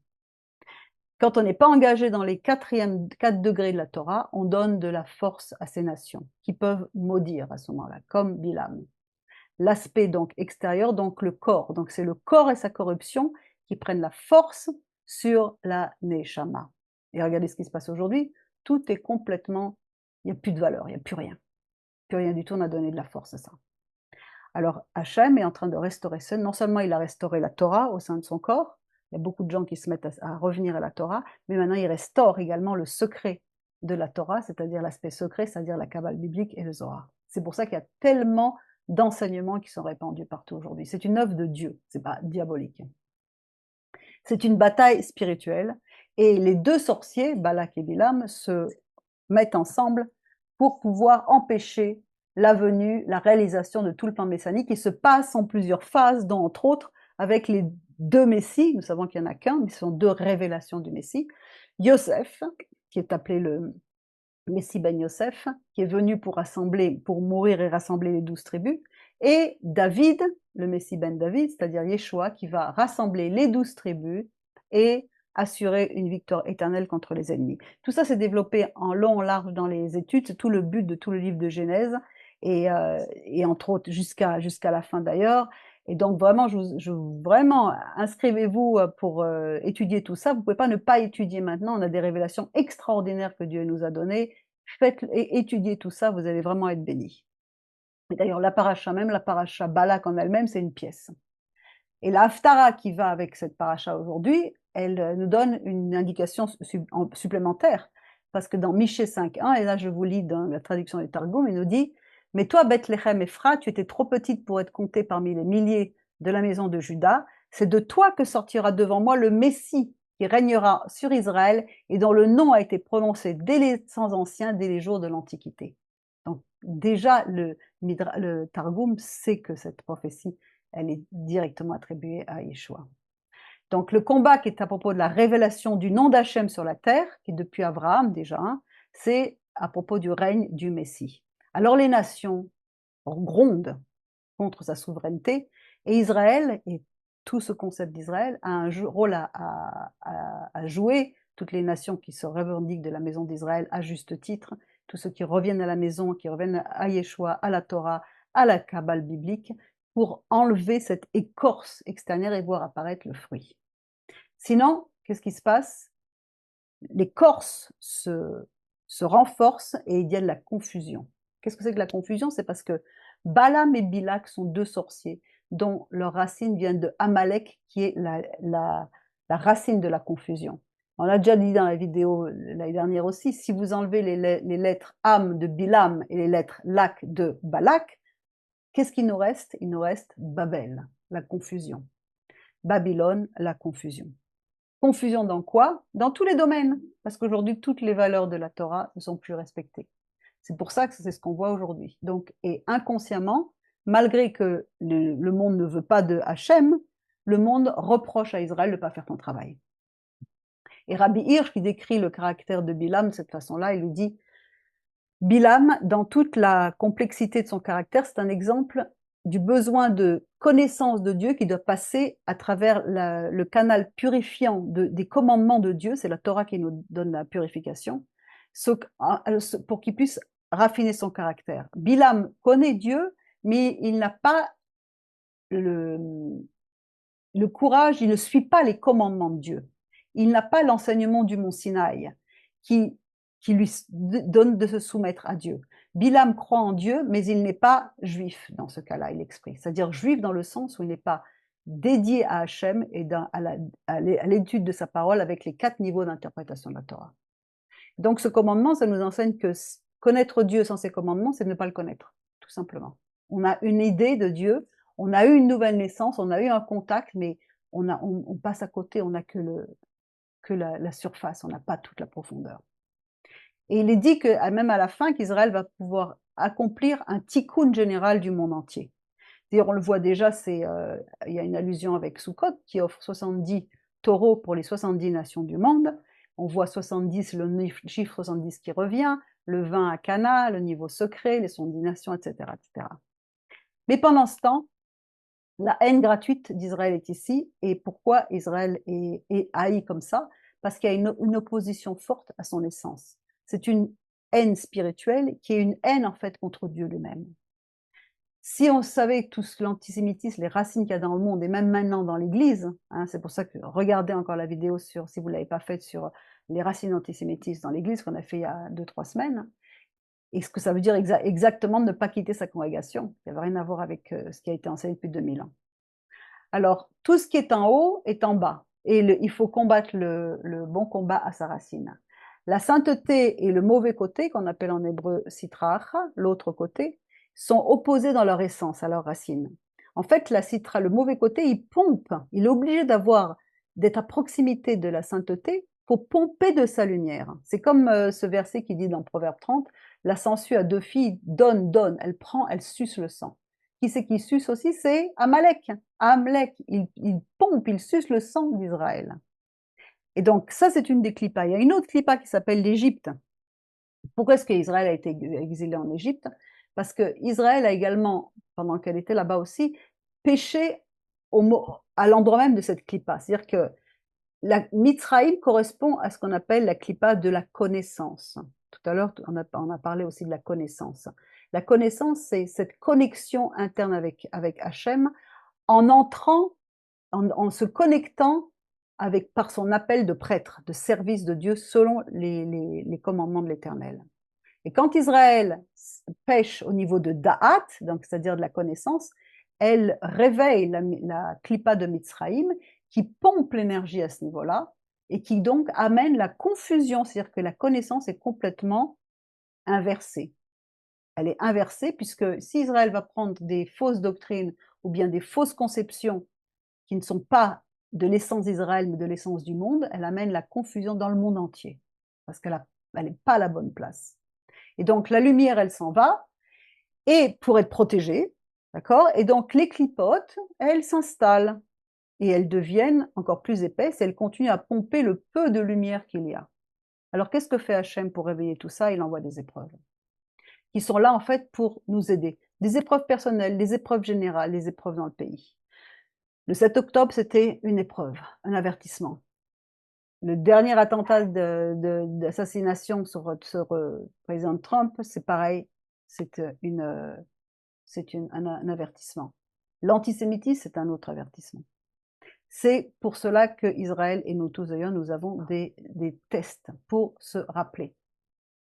Quand on n'est pas engagé dans les 4 degrés de la Torah, on donne de la force à ces nations qui peuvent maudire à ce moment-là, comme Bilam. L'aspect donc extérieur, donc le corps. Donc c'est le corps et sa corruption qui prennent la force sur la Neshama. Et regardez ce qui se passe aujourd'hui, tout est complètement, il n'y a plus de valeur, il n'y a plus rien. Plus rien du tout, on a donné de la force à ça. Alors Hachem est en train de restaurer ça. Non seulement il a restauré la Torah au sein de son corps, il y a beaucoup de gens qui se mettent à revenir à la Torah, mais maintenant il restaure également le secret de la Torah, c'est-à-dire l'aspect secret, c'est-à-dire la Kabbale biblique et le Zohar. C'est pour ça qu'il y a tellement d'enseignements qui sont répandus partout aujourd'hui. C'est une œuvre de Dieu, c'est pas diabolique. C'est une bataille spirituelle, et les deux sorciers, Balak et Bilam, se mettent ensemble pour pouvoir empêcher la venue, la réalisation de tout le plan messianique qui se passe en plusieurs phases, dont entre autres avec les deux Messies, nous savons qu'il n'y en a qu'un, mais ce sont deux révélations du Messie. Yosef, qui est appelé le Messie ben Yosef, qui est venu pour mourir et rassembler les 12 tribus, et David, le Messie ben David, c'est-à-dire Yeshua, qui va rassembler les 12 tribus et assurer une victoire éternelle contre les ennemis. Tout ça s'est développé en long, en large dans les études, c'est tout le but de tout le livre de Genèse, et entre autres jusqu'à la fin d'ailleurs. Et donc vraiment, vraiment, inscrivez-vous pour étudier tout ça. Vous ne pouvez pas ne pas étudier maintenant. On a des révélations extraordinaires que Dieu nous a données. Étudiez tout ça, vous allez vraiment être bénis. Et d'ailleurs, la paracha même, la paracha Balak en elle-même, c'est une pièce. Et la Haftara qui va avec cette paracha aujourd'hui, elle nous donne une indication supplémentaire. Parce que dans Michée 5.1, et là je vous lis dans la traduction du Targum, il nous dit « Mais toi, Bethléem Ephra, tu étais trop petite pour être comptée parmi les milliers de la maison de Juda. C'est de toi que sortira devant moi le Messie qui régnera sur Israël et dont le nom a été prononcé dès les temps anciens, dès les jours de l'Antiquité. » Donc déjà, le Targum sait que cette prophétie elle est directement attribuée à Yeshua. Donc le combat qui est à propos de la révélation du nom d'Hachem sur la terre, qui est depuis Abraham déjà, c'est à propos du règne du Messie. Alors les nations grondent contre sa souveraineté, et Israël, et tout ce concept d'Israël, a un rôle à jouer. Toutes les nations qui se revendiquent de la maison d'Israël à juste titre, tous ceux qui reviennent à la maison, qui reviennent à Yeshua, à la Torah, à la Kabbale biblique, pour enlever cette écorce extérieure et voir apparaître le fruit. Sinon, qu'est-ce qui se passe? L'écorce se renforce et il y a de la confusion. Qu'est-ce que c'est que la confusion? C'est parce que Balaam et Bilak sont deux sorciers dont leur racine vient de Amalek, qui est la racine de la confusion. On l'a déjà dit dans la vidéo l'année dernière aussi, si vous enlevez les lettres Am de Bilam et les lettres Lak de Balak, qu'est-ce qu'il nous reste? Il nous reste Babel, la confusion. Babylone, la confusion. Confusion dans quoi? Dans tous les domaines, parce qu'aujourd'hui, toutes les valeurs de la Torah ne sont plus respectées. C'est pour ça que c'est ce qu'on voit aujourd'hui. Donc, et inconsciemment, malgré que le monde ne veut pas de Hachem, le monde reproche à Israël de ne pas faire son travail. Et Rabbi Hirsch, qui décrit le caractère de Bilam de cette façon-là, il lui dit Bilam, dans toute la complexité de son caractère, c'est un exemple du besoin de connaissance de Dieu qui doit passer à travers le canal purifiant des commandements de Dieu, c'est la Torah qui nous donne la purification, pour qu'il puisse raffiner son caractère. Bilam connaît Dieu, mais il n'a pas le courage, il ne suit pas les commandements de Dieu. Il n'a pas l'enseignement du mont Sinaï qui lui donne de se soumettre à Dieu. Bilam croit en Dieu, mais il n'est pas juif dans ce cas-là, il exprime. C'est-à-dire juif dans le sens où il n'est pas dédié à Hachem et à l'étude de sa parole avec les 4 niveaux d'interprétation de la Torah. Donc ce commandement, ça nous enseigne que connaître Dieu sans ses commandements, c'est ne pas le connaître, tout simplement. On a une idée de Dieu, on a eu une nouvelle naissance, on a eu un contact, mais on passe à côté, on n'a que la surface, on n'a pas toute la profondeur. Et il est dit que même à la fin, qu'Israël va pouvoir accomplir un tikkun général du monde entier. D'ailleurs, on le voit déjà, il y a une allusion avec Sukkot qui offre 70 taureaux pour les 70 nations du monde. On voit 70, le chiffre 70 qui revient, le 20 à Cana, le niveau secret, les 70 nations, etc., etc. Mais pendant ce temps, la haine gratuite d'Israël est ici. Et pourquoi Israël est haï comme ça? Parce qu'il y a une opposition forte à son essence. C'est une haine spirituelle qui est une haine en fait contre Dieu lui-même. Si on savait tout l'antisémitisme, les racines qu'il y a dans le monde, et même maintenant dans l'Église, c'est pour ça que regardez encore la vidéo si vous ne l'avez pas faite, sur les racines d'antisémitisme dans l'Église qu'on a fait il y a 2-3 semaines, et ce que ça veut dire exactement de ne pas quitter sa congrégation. Il n'y avait rien à voir avec ce qui a été enseigné depuis 2000 ans. Alors, tout ce qui est en haut est en bas, et il faut combattre le bon combat à sa racine. La sainteté et le mauvais côté, qu'on appelle en hébreu sitrach, l'autre côté, sont opposés dans leur essence, à leur racine. En fait, le mauvais côté, il pompe, il est obligé d'être à proximité de la sainteté pour pomper de sa lumière. C'est comme ce verset qui dit dans Proverbe 30, la sangsue a 2 filles, donne, elle prend, elle suce le sang. Qui c'est qui suce aussi? C'est Amalek. Amalek, il pompe, il suce le sang d'Israël. Et donc, ça, c'est une des clipas. Il y a une autre clipa qui s'appelle l'Égypte. Pourquoi est-ce qu'Israël a été exilé en Égypte? Parce qu'Israël a également, pendant qu'elle était là-bas aussi, péché à l'endroit même de cette clipa. C'est-à-dire que la Mitzraïm correspond à ce qu'on appelle la clipa de la connaissance. Tout à l'heure, on a parlé aussi de la connaissance. La connaissance, c'est cette connexion interne avec Hachem en entrant, en se connectant par son appel de prêtre, de service de Dieu selon les commandements de l'Éternel. Et quand Israël pêche au niveau de Da'at, donc c'est-à-dire de la connaissance, elle réveille la Klippa de Mitzraïm, qui pompe l'énergie à ce niveau-là, et qui donc amène la confusion, c'est-à-dire que la connaissance est complètement inversée. Elle est inversée puisque si Israël va prendre des fausses doctrines ou bien des fausses conceptions qui ne sont pas de l'essence d'Israël mais de l'essence du monde, elle amène la confusion dans le monde entier parce qu'elle n'est pas à la bonne place. Et donc la lumière, elle s'en va, et pour être protégée, d'accord. Et donc les clipotes, elles s'installent et elles deviennent encore plus épaisses. Et elles continuent à pomper le peu de lumière qu'il y a. Alors qu'est-ce que fait Hachem pour réveiller tout ça? Il envoie des épreuves qui sont là en fait pour nous aider. Des épreuves personnelles, des épreuves générales, des épreuves dans le pays. Le 7 octobre, c'était une épreuve, un avertissement. Le dernier attentat d'assassination sur président Trump, c'est pareil, c'est un avertissement. L'antisémitisme, c'est un autre avertissement. C'est pour cela qu'Israël et nous tous d'ailleurs, nous avons des tests pour se rappeler.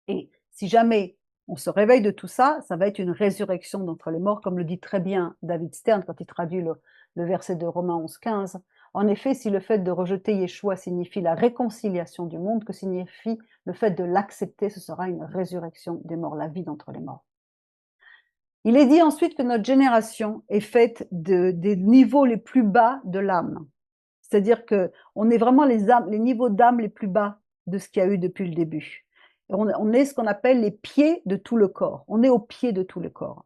Et si jamais on se réveille de tout ça, ça va être une résurrection d'entre les morts, comme le dit très bien David Stern quand il traduit le verset de Romains 11,15. En effet, si le fait de rejeter Yeshua signifie la réconciliation du monde, que signifie le fait de l'accepter, ce sera une résurrection des morts, la vie d'entre les morts. Il est dit ensuite que notre génération est faite des niveaux les plus bas de l'âme. C'est-à-dire qu'on est vraiment les niveaux d'âme les plus bas de ce qu'il y a eu depuis le début. On est ce qu'on appelle les pieds de tout le corps. On est au pied de tout le corps.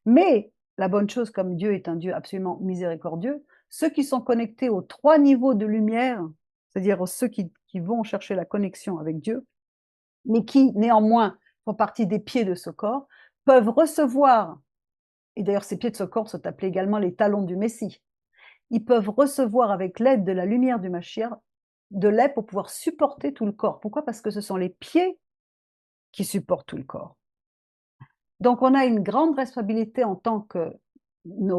Mais la bonne chose, comme Dieu est un Dieu absolument miséricordieux, ceux qui sont connectés aux 3 niveaux de lumière, c'est-à-dire ceux qui vont chercher la connexion avec Dieu, mais qui néanmoins font partie des pieds de ce corps, peuvent recevoir, et d'ailleurs ces pieds de ce corps sont appelés également les talons du Messie, ils peuvent recevoir avec l'aide de la lumière du Mashiach de l'aide pour pouvoir supporter tout le corps. Pourquoi? Parce que ce sont les pieds qui supportent tout le corps. Donc on a une grande responsabilité en tant que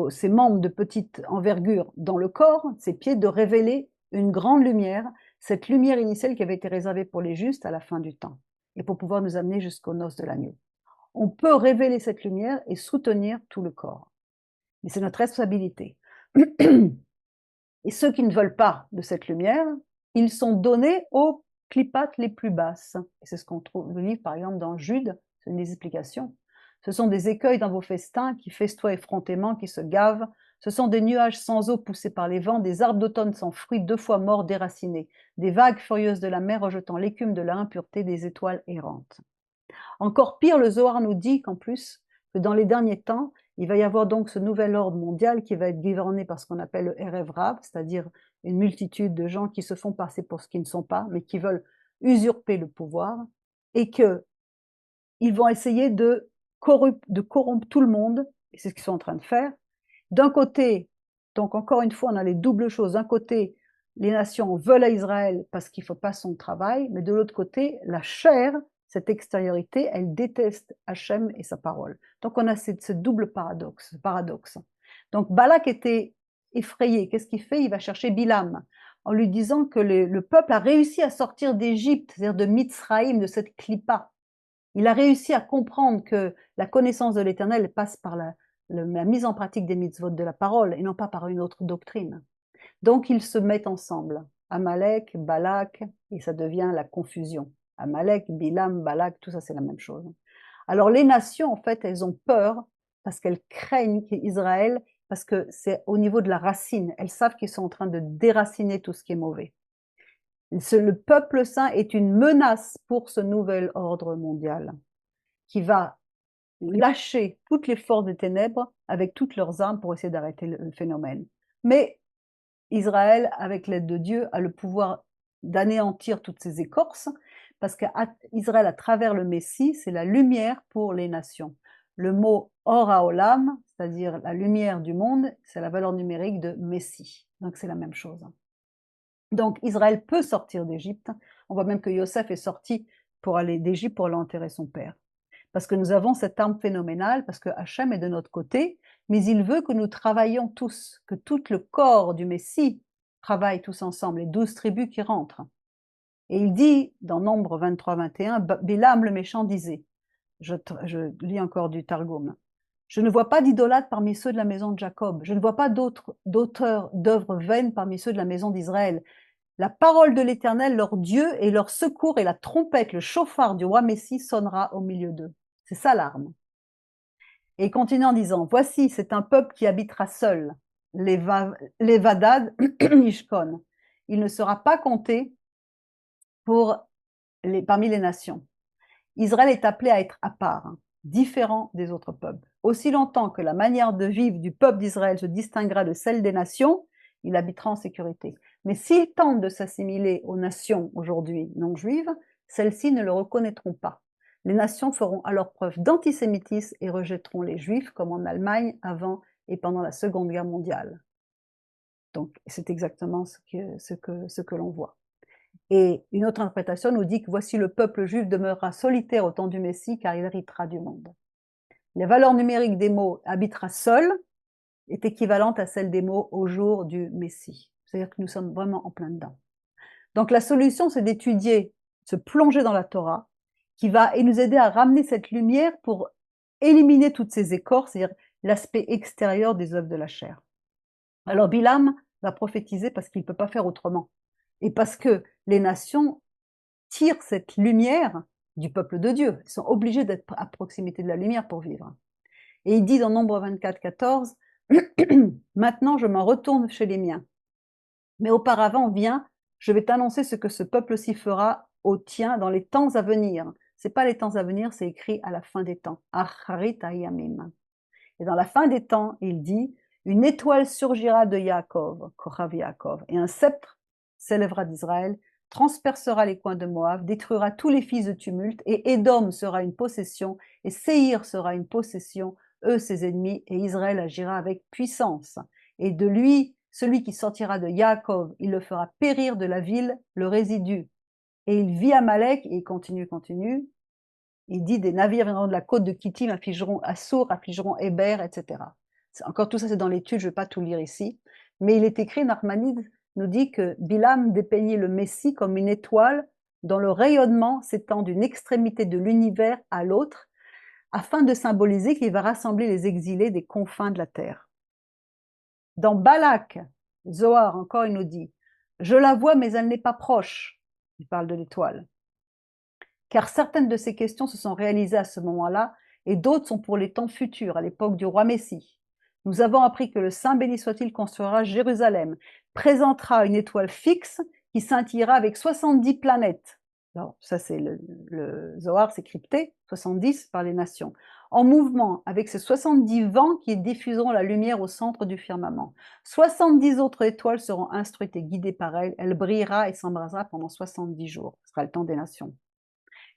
ces membres de petite envergure dans le corps, ces pieds, de révéler une grande lumière, cette lumière initiale qui avait été réservée pour les justes à la fin du temps, et pour pouvoir nous amener jusqu'aux noces de l'agneau. On peut révéler cette lumière et soutenir tout le corps. Mais c'est notre responsabilité. Et ceux qui ne veulent pas de cette lumière, ils sont donnés aux clipates les plus basses. Et c'est ce qu'on trouve le livre, par exemple, dans Jude, c'est une des explications. Ce sont des écueils dans vos festins qui festoient effrontément, qui se gavent. Ce sont des nuages sans eau poussés par les vents, des arbres d'automne sans fruits, 2 fois morts, déracinés, des vagues furieuses de la mer rejetant l'écume de la impureté, des étoiles errantes. Encore pire, le Zohar nous dit qu'en plus, que dans les derniers temps, il va y avoir donc ce nouvel ordre mondial qui va être gouverné par ce qu'on appelle le Erev Rav, c'est-à-dire une multitude de gens qui se font passer pour ce qu'ils ne sont pas, mais qui veulent usurper le pouvoir, et qu'ils vont essayer de corrompre tout le monde, et c'est ce qu'ils sont en train de faire. D'un côté, donc encore une fois, on a les doubles choses. D'un côté, les nations veulent à Israël parce qu'il ne faut pas son travail, mais de l'autre côté, la chair, cette extériorité, elle déteste Hachem et sa parole. Donc on a ce double paradoxe. Donc Balak était effrayé. Qu'est-ce qu'il fait? Il va chercher Bilam en lui disant que le peuple a réussi à sortir d'Égypte, c'est-à-dire de Mitzraïm, de cette clipa. Il a réussi à comprendre que la connaissance de l'Éternel passe par la mise en pratique des mitzvot de la parole et non pas par une autre doctrine. Donc ils se mettent ensemble, Amalek, Balak, et ça devient la confusion. Amalek, Bilam, Balak, tout ça c'est la même chose. Alors les nations, en fait, elles ont peur parce qu'elles craignent qu'Israël, parce que c'est au niveau de la racine, elles savent qu'ils sont en train de déraciner tout ce qui est mauvais. Le peuple saint est une menace pour ce nouvel ordre mondial qui va lâcher toutes les forces des ténèbres avec toutes leurs armes pour essayer d'arrêter le phénomène. Mais Israël, avec l'aide de Dieu, a le pouvoir d'anéantir toutes ces écorces, parce qu'Israël, à travers le Messie, c'est la lumière pour les nations. Le mot Or HaOlam, c'est-à-dire la lumière du monde, c'est la valeur numérique de Messie. Donc c'est la même chose. Donc Israël peut sortir d'Égypte. On voit même que Yosef est sorti pour aller d'Égypte pour aller enterrer son père. Parce que nous avons cette arme phénoménale, parce que Hachem est de notre côté, mais il veut que nous travaillions tous, que tout le corps du Messie travaille tous ensemble, les 12 tribus qui rentrent. Et il dit, dans Nombre 23-21, Bilam le méchant disait, Je lis encore du Targum. Je ne vois pas d'idolâtres parmi ceux de la maison de Jacob. Je ne vois pas d'auteurs d'œuvres vaines parmi ceux de la maison d'Israël. La parole de l'Éternel, leur Dieu, et leur secours, et la trompette, le chauffard du roi Messie sonnera au milieu d'eux. C'est ça l'arme. Et il continue en disant, voici, c'est un peuple qui habitera seul, les Vadad Ishkon. Il ne sera pas compté parmi les nations. Israël est appelé à être à part, différent des autres peuples. Aussi longtemps que la manière de vivre du peuple d'Israël se distinguera de celle des nations, il habitera en sécurité. Mais s'il tente de s'assimiler aux nations aujourd'hui non juives, celles-ci ne le reconnaîtront pas. Les nations feront alors preuve d'antisémitisme et rejetteront les juifs, comme en Allemagne avant et pendant la Seconde Guerre mondiale. Donc c'est exactement ce que l'on voit. Et une autre interprétation nous dit que voici le peuple juif demeurera solitaire au temps du Messie car il héritera du monde. Les valeurs numériques des mots habitera seul est équivalente à celle des mots au jour du Messie. C'est-à-dire que nous sommes vraiment en plein dedans. Donc la solution, c'est d'étudier, se plonger dans la Torah, qui va nous aider à ramener cette lumière pour éliminer toutes ces écorces, c'est-à-dire l'aspect extérieur des œuvres de la chair. Alors Bilam va prophétiser parce qu'il ne peut pas faire autrement. Et parce que les nations tirent cette lumière du peuple de Dieu. Ils sont obligés d'être à proximité de la lumière pour vivre. Et il dit dans Nombre 24, 14, « Maintenant je m'en retourne chez les miens. Mais auparavant, viens, je vais t'annoncer ce que ce peuple-ci fera au tien dans les temps à venir. » C'est pas les temps à venir, c'est écrit à la fin des temps. Acharit hayamim. Et dans la fin des temps, il dit, une étoile surgira de Yaakov, Kochav Yaakov, et un sceptre s'élèvera d'Israël, transpercera les coins de Moab, détruira tous les fils de tumulte, et Édom sera une possession, et Séhir sera une possession, eux ses ennemis, et Israël agira avec puissance. Et de lui, celui qui sortira de Yaakov, il le fera périr de la ville, le résidu. Et il vit Amalek, et il continue, il dit des navires viendront de la côte de Kittim, affligeront Assour, affligeront Héber, etc. Encore tout ça, c'est dans l'étude, je ne vais pas tout lire ici. Mais il est écrit, Nachmanide nous dit que Bilam dépeignait le Messie comme une étoile dont le rayonnement s'étend d'une extrémité de l'univers à l'autre, afin de symboliser qu'il va rassembler les exilés des confins de la terre. Dans Balak, Zohar, encore, il nous dit « Je la vois, mais elle n'est pas proche ». Il parle de l'étoile. Car certaines de ces questions se sont réalisées à ce moment-là, et d'autres sont pour les temps futurs, à l'époque du roi Messie. Nous avons appris que le Saint béni soit-il construira Jérusalem, présentera une étoile fixe qui scintillera avec 70 planètes. Alors, ça c'est le Zohar, c'est crypté, 70 par les nations. En mouvement, avec ces 70 vents qui diffuseront la lumière au centre du firmament. 70 autres étoiles seront instruites et guidées par elle. Elle brillera et s'embrasera pendant 70 jours. Ce sera le temps des nations.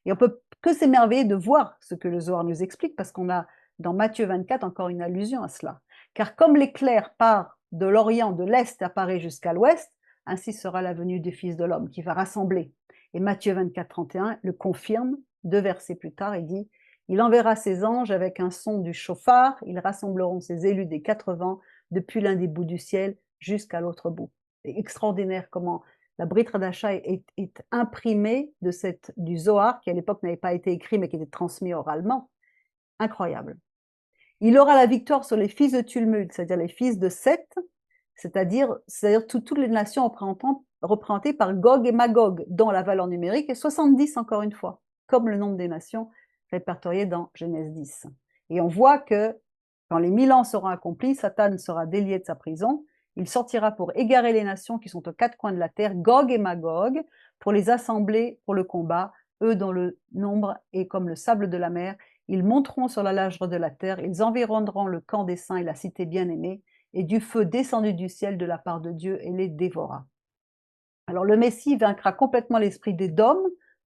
Et on peut que s'émerveiller de voir ce que le Zohar nous explique, parce qu'on a dans Matthieu 24 encore une allusion à cela. Car comme l'éclair part de l'Orient, de l'Est, apparaît jusqu'à l'Ouest, ainsi sera la venue du Fils de l'homme, qui va rassembler. Et Matthieu 24, 31 le confirme, 2 versets plus tard, il dit « Il enverra ses anges avec un son du chauffard, ils rassembleront ses élus des 4 vents, depuis l'un des bouts du ciel jusqu'à l'autre bout. » C'est extraordinaire comment la Brit Hadasha est imprimée du Zohar, qui à l'époque n'avait pas été écrit, mais qui était transmis oralement. Incroyable. Il aura la victoire sur les fils de tumulte, c'est-à-dire les fils de Seth, c'est-à-dire toutes les nations représentées par Gog et Magog, dont la valeur numérique est 70 encore une fois, comme le nombre des nations répertoriées dans Genèse 10. Et on voit que quand les 1000 ans seront accomplis, Satan sera délié de sa prison, il sortira pour égarer les nations qui sont aux 4 coins de la terre, Gog et Magog, pour les assembler pour le combat, eux dont le nombre est comme le sable de la mer. Ils monteront sur la largeur de la terre, ils environneront le camp des saints et la cité bien-aimée, et du feu descendu du ciel de la part de Dieu et les dévora. Alors le Messie vaincra complètement l'esprit d'Édom,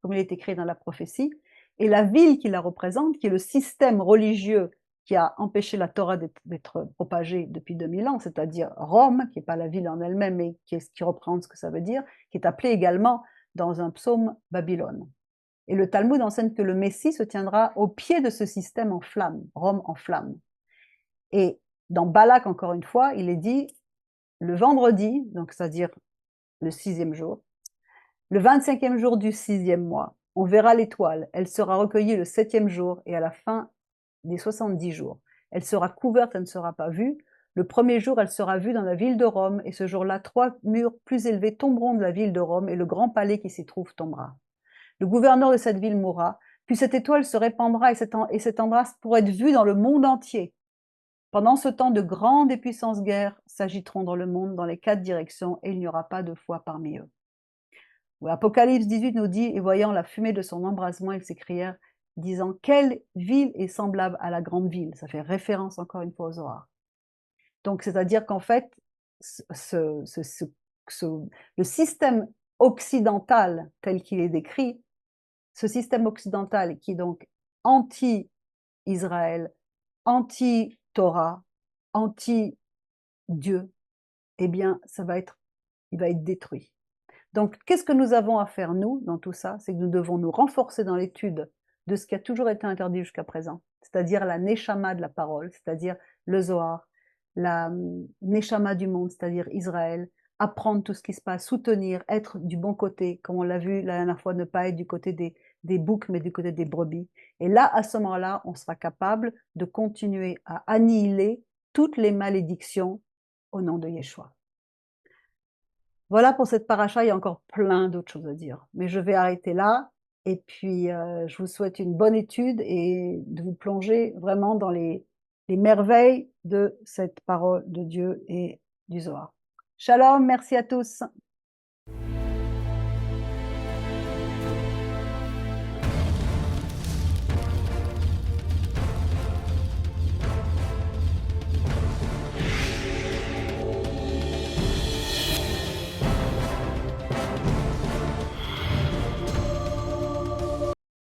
comme il est écrit dans la prophétie, et la ville qui la représente, qui est le système religieux qui a empêché la Torah d'être propagée depuis 2000 ans, c'est-à-dire Rome, qui n'est pas la ville en elle-même, mais qui reprend ce que ça veut dire, qui est appelée également dans un psaume Babylone. Et le Talmud enseigne que le Messie se tiendra au pied de ce système en flammes, Rome en flammes. Et dans Balak, encore une fois, il est dit, le vendredi, donc c'est-à-dire le 6e jour, le 25e jour du 6e mois, on verra l'étoile. Elle sera recueillie le 7e jour et à la fin des 70 jours. Elle sera couverte, elle ne sera pas vue. Le premier jour, elle sera vue dans la ville de Rome, et ce jour-là, 3 murs plus élevés tomberont de la ville de Rome, et le grand palais qui s'y trouve tombera. Le gouverneur de cette ville mourra, puis cette étoile se répandra et s'étendra pour être vue dans le monde entier. Pendant ce temps, de grandes et puissantes guerres s'agiteront dans le monde dans les 4 directions, et il n'y aura pas de foi parmi eux. Apocalypse 18 nous dit, et voyant la fumée de son embrasement, ils s'écrièrent, disant, quelle ville est semblable à la grande ville? Ça fait référence encore une fois aux Zohar. Donc, c'est-à-dire qu'en fait, le système occidental tel qu'il est décrit, ce système occidental qui est donc anti-Israël, anti-Torah, anti-Dieu, eh bien, il va être détruit. Donc, qu'est-ce que nous avons à faire, nous, dans tout ça? C'est que nous devons nous renforcer dans l'étude de ce qui a toujours été interdit jusqu'à présent, c'est-à-dire la Neshama de la parole, c'est-à-dire le Zohar, la Neshama du monde, c'est-à-dire Israël, apprendre tout ce qui se passe, soutenir, être du bon côté, comme on l'a vu la dernière fois, ne pas être du côté des boucs, mais du côté des brebis. Et là, à ce moment-là, on sera capable de continuer à annihiler toutes les malédictions au nom de Yeshua. Voilà pour cette paracha, il y a encore plein d'autres choses à dire. Mais je vais arrêter là et puis je vous souhaite une bonne étude et de vous plonger vraiment dans les merveilles de cette parole de Dieu et du Zohar. Shalom, merci à tous.